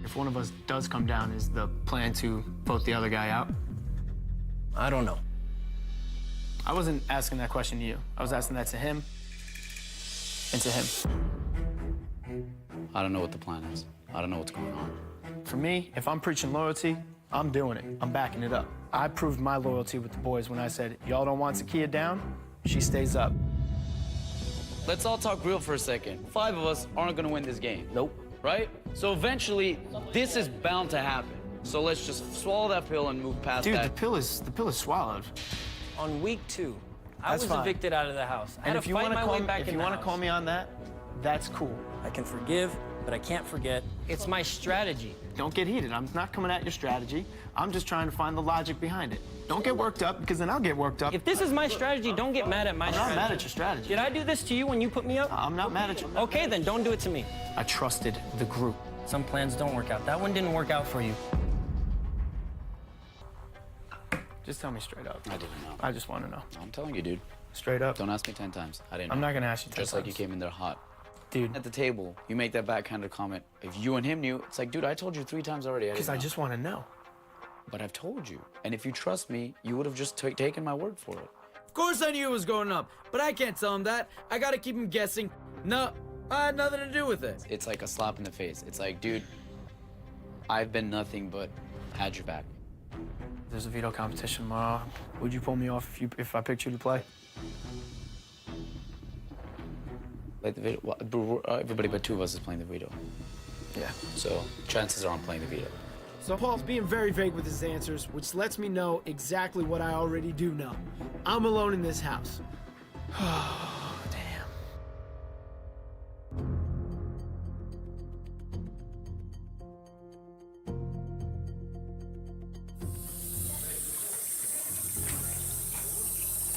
If one of us does come down, is the plan to vote the other guy out? I don't know. I wasn't asking that question to you. I was asking that to him and to him. I don't know what the plan is. I don't know what's going on. For me, if I'm preaching loyalty, I'm doing it. I'm backing it up. I proved my loyalty with the boys when I said, y'all don't want Zakiya down, she stays up. Let's all talk real for a second. 5 of us aren't gonna win this game. Nope. Right? So eventually, this is bound to happen. So let's just swallow that pill and move past Dude, that. the pill is swallowed. On week 2, I That's was fine. evicted out of the house. I And had if to you fight want to my call way me, back if in you the want to house. call me on that, that's cool. I can forgive, but I can't forget. It's my strategy. Don't get heated. I'm not coming at your strategy. I'm just trying to find the logic behind it. Don't get worked up, because then I'll get worked up. If this is my strategy, don't get mad at my strategy. I'm not mad at your strategy. Did I do this to you when you put me up? I'm not mad at you. Okay, then don't do it to me. I trusted the group. Some plans don't work out. That one didn't work out for you. Just tell me straight up. I didn't know. I just want to know. I'm telling you, dude. Straight up. Don't ask me 10 times. I didn't know. I'm not gonna ask you 10 Just like you times. came in there hot. Dude. At the table, you make that backhanded comment. If you and him knew, it's like, dude, I told you 3 times already. Because I just want to know. But I've told you. And if you trust me, you would have just taken my word for it. Of course I knew it was going up, but I can't tell him that. I gotta keep him guessing. No, I had nothing to do with it. It's like a slap in the face. It's like, dude, I've been nothing but had your back. There's a veto competition tomorrow. Would you pull me off if I picked you to play? Like the veto, well, everybody but two of us is playing the veto. Yeah. So chances are I'm playing the veto. So Paul's being very vague with his answers, which lets me know exactly what I already do know. I'm alone in this house. Oh, damn.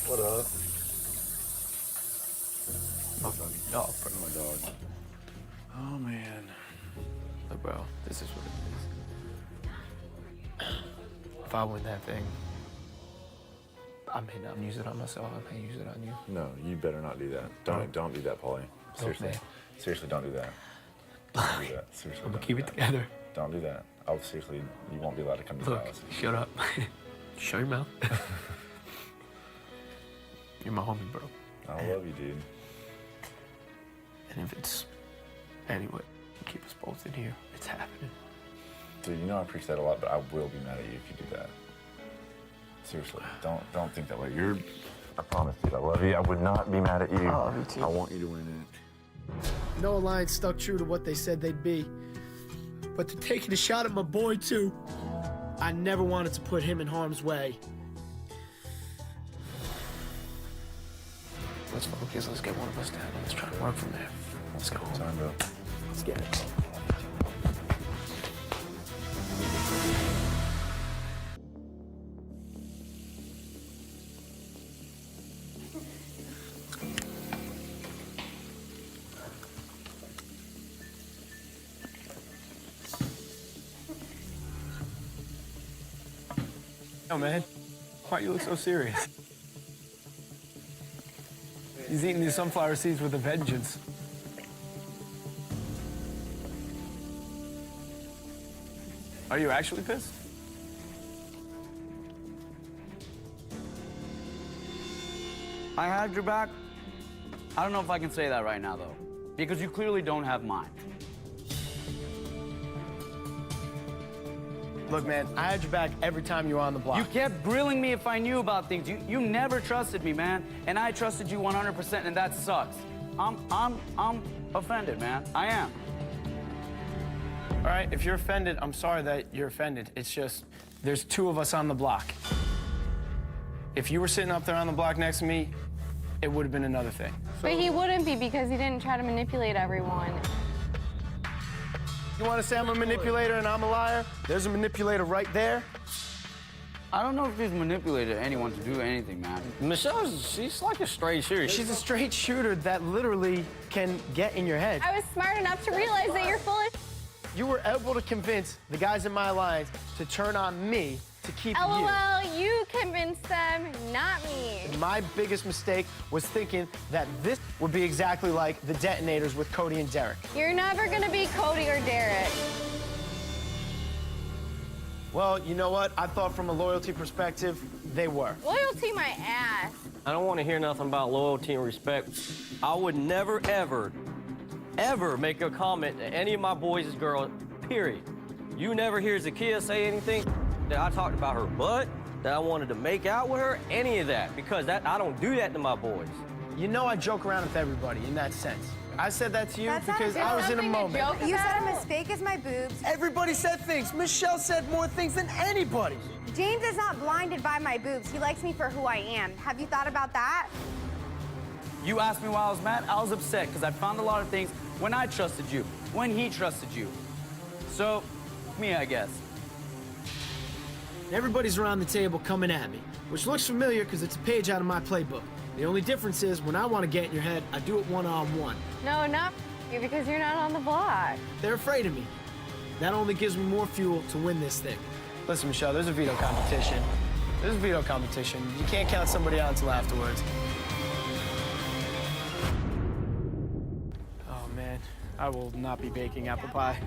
What up? Oh, dog, bro. My dog. Oh, man. Look, bro, this is what it is. If I win that thing, I may not use it on myself. I may use it on you. No, you better not do that. Don't do that, Paulie. Seriously. Okay. Seriously, don't do that. Don't do that. Seriously. I'm gonna don't keep do it that. together. Don't do that. Oh, seriously, you won't be allowed to come to the Look, house. shut up. Shut your mouth. You're my homie, bro. I love you, dude. And if it's anyway, keep us both in here. It's happening. Dude, you know I appreciate that a lot, but I will be mad at you if you do that. Seriously, don't think that way. I promise, dude, I love you. I would not be mad at you. I love you too. I want you to win it. No Alliance stuck true to what they said they'd be. But they're taking a shot at my boy, too. I never wanted to put him in harm's way. Let's focus. Let's get one of us down. Let's try to work from there. Let's go. Time, bro. Let's get it. Yo, man. Why you look so serious? He's eating these sunflower seeds with a vengeance. Are you actually pissed? I had your back. I don't know if I can say that right now, though, because you clearly don't have mine. Look, man, I had your back every time you were on the block. You kept grilling me if I knew about things. You never trusted me, man, and I trusted you 100%, and that sucks. I'm offended, man. I am. All right, if you're offended, I'm sorry that you're offended. It's just, there's two of us on the block. If you were sitting up there on the block next to me, it would have been another thing. But he wouldn't be because he didn't try to manipulate everyone. You want to say I'm a manipulator and I'm a liar? There's a manipulator right there. I don't know if he's manipulated anyone to do anything, man. She's like a straight shooter. She's a straight shooter that literally can get in your head. I was smart enough to realize that you're full of... You were able to convince the guys in my alliance to turn on me to keep LOL, you convinced them, not me. My biggest mistake was thinking that this would be exactly like the detonators with Cody and Derek. You're never gonna be Cody or Derek. Well, you know what? I thought from a loyalty perspective, they were. Loyalty my ass. I don't want to hear nothing about loyalty and respect. I would never, ever make a comment to any of my boys' girls, period. You never hear Zakiya say anything that I talked about her butt, that I wanted to make out with her, any of that, because I don't do that to my boys. You know I joke around with everybody in that sense. I said that to you because I was in a moment. You said I'm as fake as my boobs. Everybody said things. Michelle said more things than anybody. James is not blinded by my boobs. He likes me for who I am. Have you thought about that? You asked me why I was mad. I was upset because I found a lot of things when I trusted you, when he trusted you. So, me, I guess. Everybody's around the table coming at me, which looks familiar because it's a page out of my playbook. The only difference is when I want to get in your head, I do it one-on-one. No, not you because you're not on the block. They're afraid of me. That only gives me more fuel to win this thing. Listen, Michelle, there's a veto competition. There's a veto competition. You can't count somebody out until afterwards. Oh, man. I will not be baking apple pie.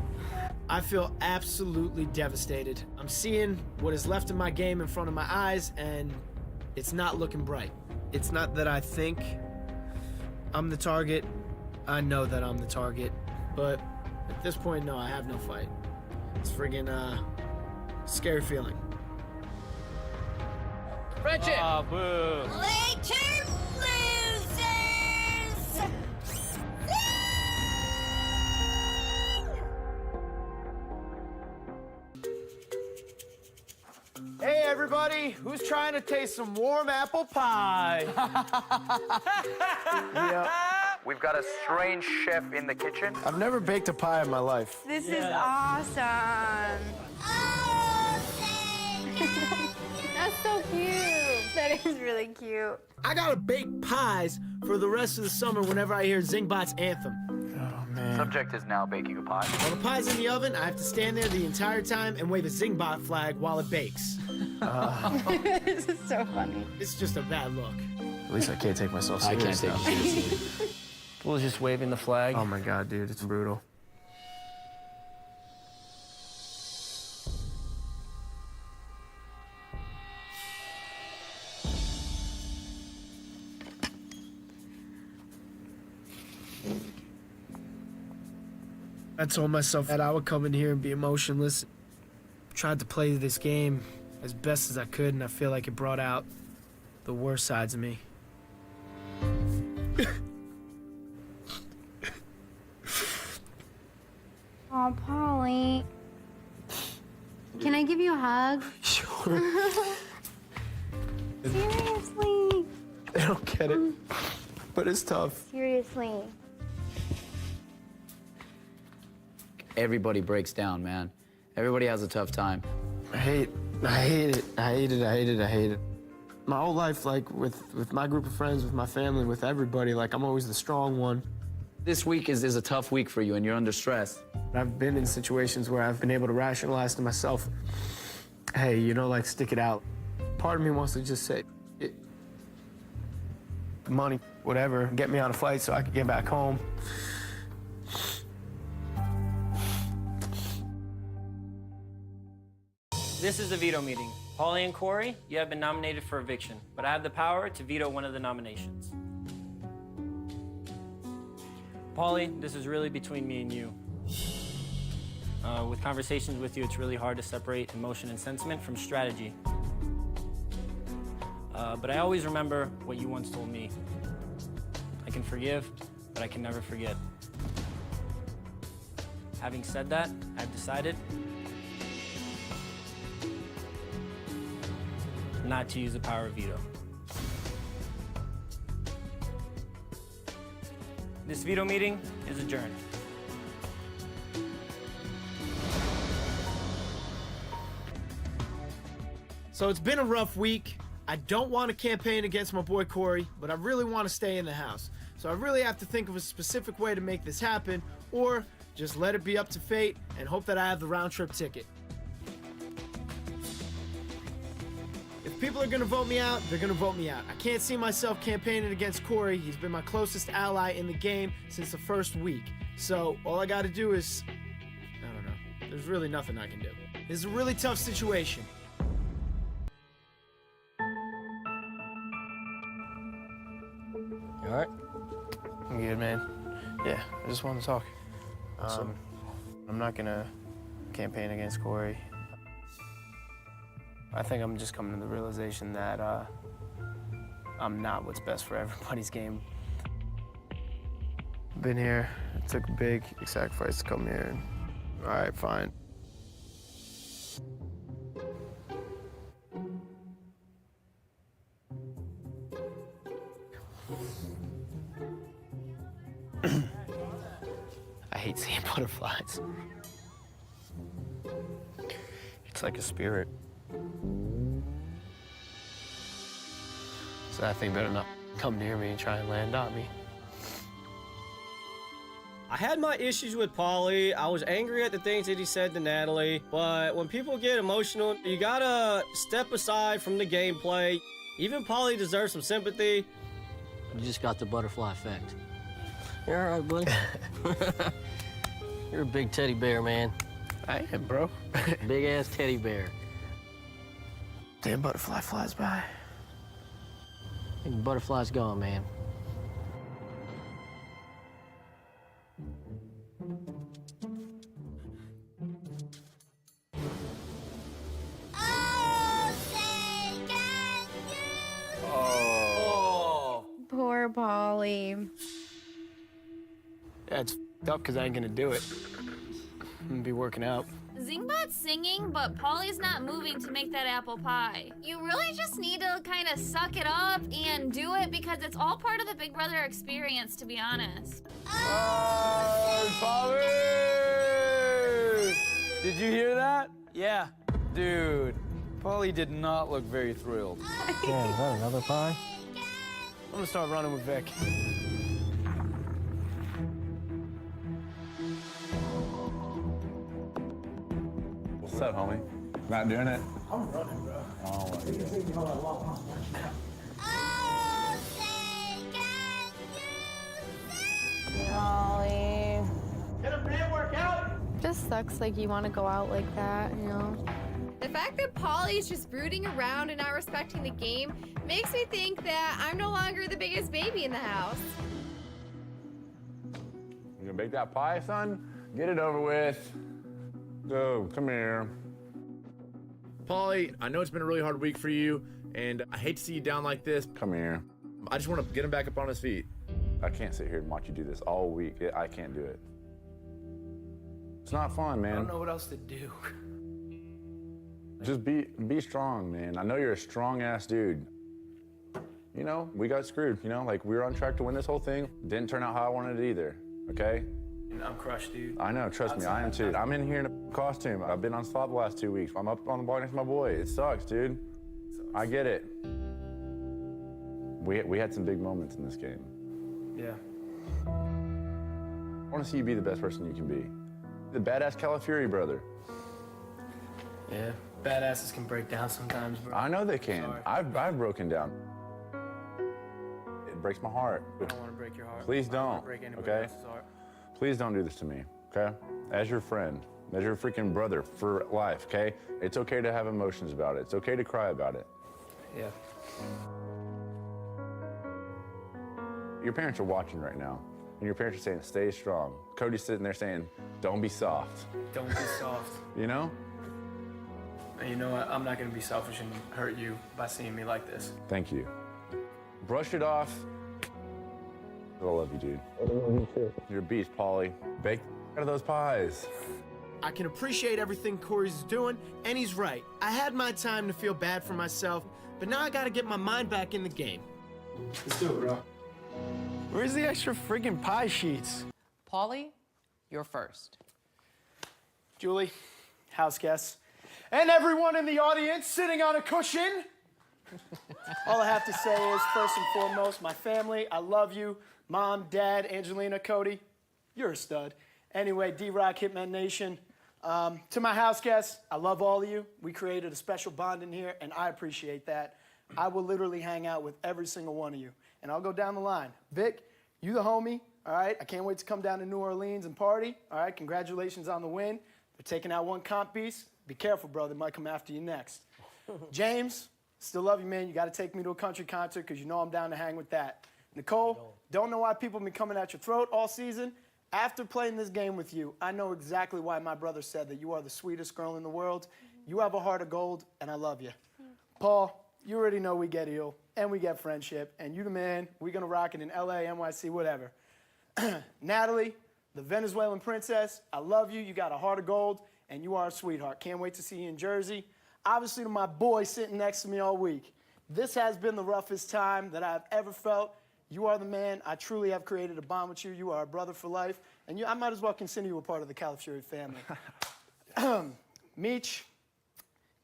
I feel absolutely devastated. I'm seeing what is left of my game in front of my eyes, and it's not looking bright. It's not that I think I'm the target. I know that I'm the target, but at this point, no, I have no fight. It's friggin' scary feeling. Friendship! Oh, boo. Later, losers! Hey, everybody, who's trying to taste some warm apple pie? Yeah. We've got a strange chef in the kitchen. I've never baked a pie in my life. This is awesome. That's so cute. That is really cute. I gotta bake pies for the rest of the summer whenever I hear Zingbot's anthem. Oh, man. Subject is now baking a pie. While the pie's in the oven, I have to stand there the entire time and wave a Zingbot flag while it bakes. This is so funny. It's just a bad look. At least I can't take myself I can't serious take now. you seriously. Fool's just waving the flag. Oh my God, dude, it's brutal. I told myself that I would come in here and be emotionless. Tried to play this game as best as I could, and I feel like it brought out the worst sides of me. Oh, Paulie. Can I give you a hug? Sure. Seriously. I don't get it, but it's tough. Seriously. Everybody breaks down, man. Everybody has a tough time. I hate it. My whole life, like, with my group of friends, with my family, with everybody, like, I'm always the strong one. This week is a tough week for you, and you're under stress. I've been in situations where I've been able to rationalize to myself, hey, you know, like, stick it out. Part of me wants to just say, money, whatever, get me on a flight so I can get back home. This is the veto meeting. Paulie and Corey, you have been nominated for eviction, but I have the power to veto one of the nominations. Paulie, this is really between me and you. With conversations with you, it's really hard to separate emotion and sentiment from strategy. But I always remember what you once told me. I can forgive, but I can never forget. Having said that, I've decided not to use the power of veto. This veto meeting is adjourned. So it's been a rough week. I don't want to campaign against my boy Corey, but I really want to stay in the house. So I really have to think of a specific way to make this happen, or just let it be up to fate and hope that I have the round-trip ticket. If people are gonna vote me out, they're gonna vote me out. I can't see myself campaigning against Corey. He's been my closest ally in the game since the first week. So all I gotta do is, I don't know. There's really nothing I can do. This is a really tough situation. You all right? I'm good, man. Yeah, I just want to talk. I'm not gonna campaign against Corey. I think I'm just coming to the realization that I'm not what's best for everybody's game. Been here, it took a big sacrifice to come here. All right, fine. I hate seeing butterflies. It's like a spirit. So that thing better not come near me and try and land on me. I had my issues with Paulie. I was angry at the things that he said to Natalie, but when people get emotional, you gotta step aside from the gameplay. Even Paulie deserves some sympathy. You just got the butterfly effect. You're all right, buddy. You're a big teddy bear, man. I am, bro. Big ass teddy bear. Damn butterfly flies by. And the butterfly's gone, man. Paulie. Yeah, it's up because I ain't gonna do it. I'm gonna be working out. Zingbot's singing, but Paulie's not moving to make that apple pie. You really just need to kind of suck it up and do it because it's all part of the Big Brother experience, to be honest. Paulie! Did you hear that? Yeah. Dude, Paulie did not look very thrilled. Yeah, is that another pie? I'm gonna start running with Vic. What's up, homie? Not doing it? I'm running, bro. Oh, Paulie. Get a man workout. Just sucks like you want to go out like that, you know? The fact that Paulie's just brooding around and not respecting the game makes me think that I'm no longer the biggest baby in the house. You gonna bake that pie, son? Get it over with. Go, come here. Paulie, I know it's been a really hard week for you, and I hate to see you down like this. Come here. I just want to get him back up on his feet. I can't sit here and watch you do this all week. I can't do it. It's not fun, man. I don't know what else to do. Just be strong, man. I know you're a strong-ass dude. You know, we got screwed, you know? Like, we were on track to win this whole thing. Didn't turn out how I wanted it either, okay? I'm crushed, dude. I know, trust me, I am too. I'm in here in a costume. I've been on spot the last 2 weeks. I'm up on the block next to my boy. It sucks, dude. I get it. We had some big moments in this game. Yeah. I want to see you be the best person you can be. The badass Calafiore brother. Yeah, badasses can break down sometimes, bro. I know they can. Sorry. I've broken down. It breaks my heart. I don't want to break your heart. Please I don't don't, wanna break anybody okay? else's heart. Please don't do this to me, okay? As your friend, as your freaking brother for life, okay? It's okay to have emotions about it. It's okay to cry about it. Yeah. Your parents are watching right now, and your parents are saying, stay strong. Cody's sitting there saying, don't be soft. Don't be soft. You know? And you know what? I'm not gonna be selfish and hurt you by seeing me like this. Thank you. Brush it off. I love you, dude. I love you too. You're a beast, Paulie. Bake out of those pies. I can appreciate everything Corey's doing, and he's right. I had my time to feel bad for myself, but now I gotta get my mind back in the game. Let's do it, bro. Where's the extra friggin' pie sheets? Paulie, you're first. Julie, house guests, and everyone in the audience sitting on a cushion. All I have to say is, first and foremost, my family, I love you. Mom, Dad, Angelina, Cody, you're a stud. Anyway, D-Rock, Hitman Nation. To my house guests, I love all of you. We created a special bond in here, and I appreciate that. I will literally hang out with every single one of you, and I'll go down the line. Vic, you the homie, all right? I can't wait to come down to New Orleans and party, all right? Congratulations on the win. They're taking out one comp piece. Be careful, bro. They might come after you next. James, still love you, man. You got to take me to a country concert because you know I'm down to hang with that. Nicole, don't know why people have been coming at your throat all season. After playing this game with you, I know exactly why my brother said that you are the sweetest girl in the world. You have a heart of gold, and I love you. Paul, you already know we get ill, and we get friendship, and you the man. We're going to rock it in LA, NYC, whatever. Natalie, the Venezuelan princess, I love you. You got a heart of gold, and you are a sweetheart. Can't wait to see you in Jersey. Obviously, to my boy sitting next to me all week, this has been the roughest time that I've ever felt. You are the man. I truly have created a bond with you. You are a brother for life. And I might as well consider you a part of the Calafiore family. Meech,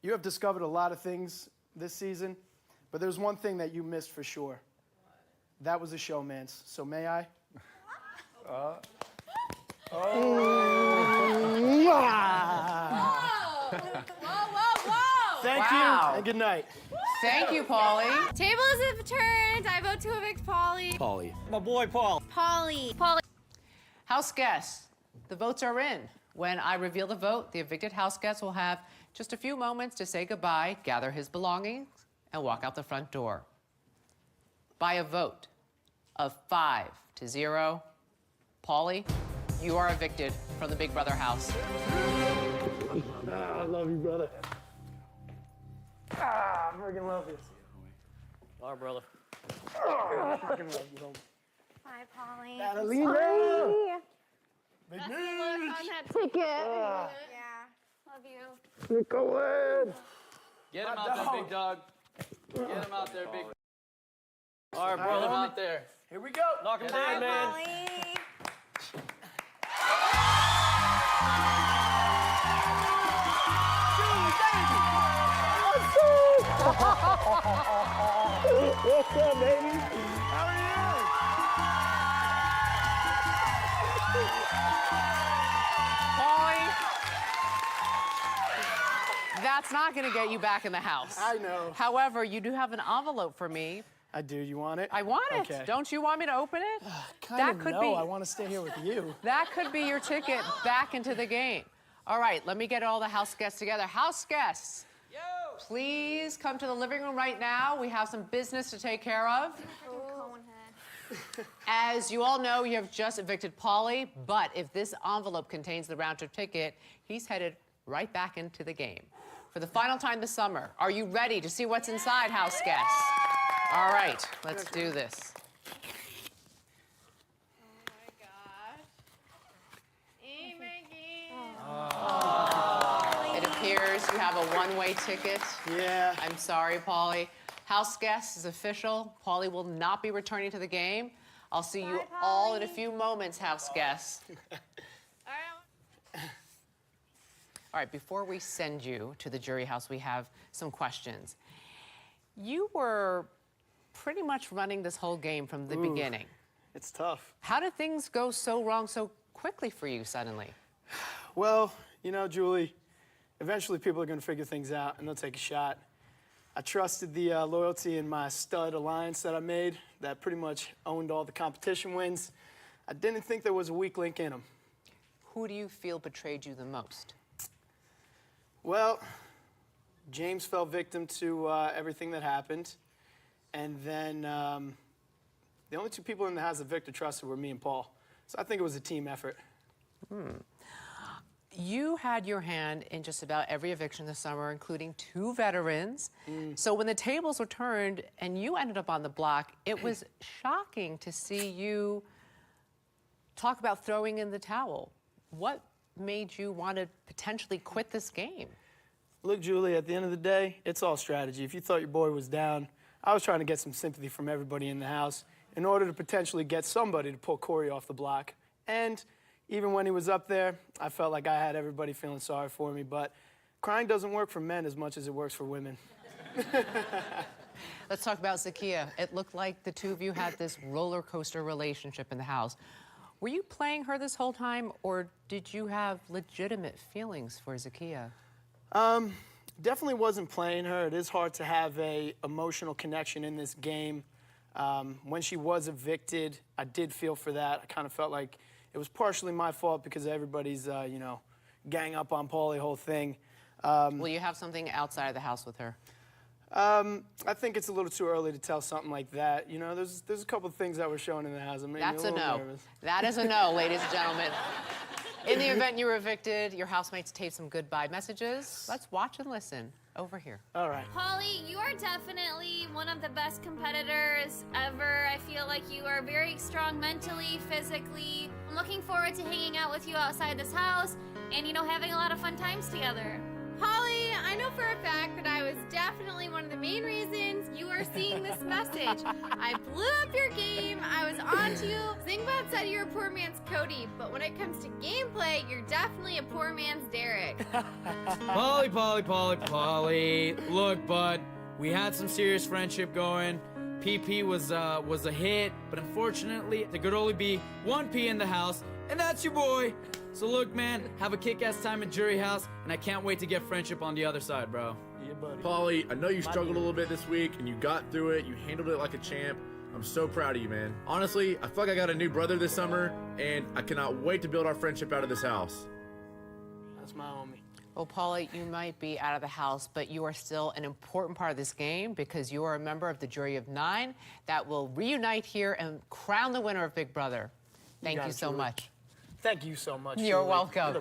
you have discovered a lot of things this season, but there's one thing that you missed for sure. That was a showmance. So may I? Thank you, and good night. Thank you, Paulie. Table is overturned. I vote to evict Paulie. Paulie. My boy, Paul. Paulie. House guests, the votes are in. When I reveal the vote, the evicted house guest will have just a few moments to say goodbye, gather his belongings, and walk out the front door. By a vote of 5-0, Paulie, you are evicted from the Big Brother house. I love you, brother. I freaking love you. All right, brother. I fucking love you, homie. Bye, Paulie. Catalina! Big Best of news! luck on that ticket. Yeah. Love you. We're going! Get him out there, big dog. Get him out there, big. All right, bro, him out there. Here we go. Knock him down, man. What's up, baby? How are Paulie, that's not going to get you back in the house. I know. However, you do have an envelope for me. I do. You want it? I want it. Okay. Don't you want me to open it? Kind of no. I want to stay here with you. That could be your ticket back into the game. All right, let me get all the house guests together. House guests, please come to the living room right now. We have some business to take care of. As you all know, you have just evicted Paulie, but if this envelope contains the round trip ticket, he's headed right back into the game. For the final time this summer, are you ready to see what's inside, house guests? All right, let's do this. It appears you have a one-way ticket. Yeah. I'm sorry, Paulie. House guests is official. Paulie will not be returning to the game. I'll see you all in a few moments, house guests. All right, before we send you to the jury house, we have some questions. You were pretty much running this whole game from the beginning. It's tough. How did things go so wrong so quickly for you suddenly? Well, you know, Julie, eventually people are going to figure things out and they'll take a shot. I trusted the loyalty in my stud alliance that I made that pretty much owned all the competition wins. I didn't think there was a weak link in them. Who do you feel betrayed you the most? Well, James fell victim to everything that happened. And then the only two people in the house that Victor trusted were me and Paul. So I think it was a team effort. You had your hand in just about every eviction this summer, including 2 veterans. So when the tables were turned and you ended up on the block, it was shocking to see you talk about throwing in the towel. What made you want to potentially quit this game? Look, Julie, at the end of the day, it's all strategy. If you thought your boy was down, I was trying to get some sympathy from everybody in the house in order to potentially get somebody to pull Corey off the block. And even when he was up there, I felt like I had everybody feeling sorry for me, but crying doesn't work for men as much as it works for women. Let's talk about Zakiya. It looked like the two of you had this roller coaster relationship in the house. Were you playing her this whole time, or did you have legitimate feelings for Zakiya? Definitely wasn't playing her. It is hard to have a emotional connection in this game. When she was evicted, I did feel for that. I kind of felt like it was partially my fault because everybody's, you know, gang up on Paulie, whole thing. Will you have something outside of the house with her? I think it's a little too early to tell something like that. You know, there's a couple of things that were shown in the house that made That's me a little no. nervous. That is a no, ladies and gentlemen. In the event you were evicted, your housemates taped some goodbye messages. Let's watch and listen. Over here. All right. Paulie, you are definitely one of the best competitors ever. I feel like you are very strong mentally, physically. I'm looking forward to hanging out with you outside this house and, you know, having a lot of fun times together. Paulie, I know for a fact that I was definitely one of the main reasons you are seeing this message. I blew up your game, I was on to you. Zingbot said you're a poor man's Cody, but when it comes to gameplay, you're definitely a poor man's Derek. Paulie. Look, bud, we had some serious friendship going. PP was a hit, but unfortunately, there could only be one P in the house, and that's your boy. So look, man, have a kick-ass time at Jury House, and I can't wait to get friendship on the other side, bro. Yeah, buddy. Paulie, I know you struggled a little bit this week, and you got through it. You handled it like a champ. I'm so proud of you, man. Honestly, I feel like I got a new brother this summer, and I cannot wait to build our friendship out of this house. That's my homie. Well, Paulie, you might be out of the house, but you are still an important part of this game because you are a member of the jury of 9 that will reunite here and crown the winner of Big Brother. Thank you so much. Thank you so much. You're Julie. welcome.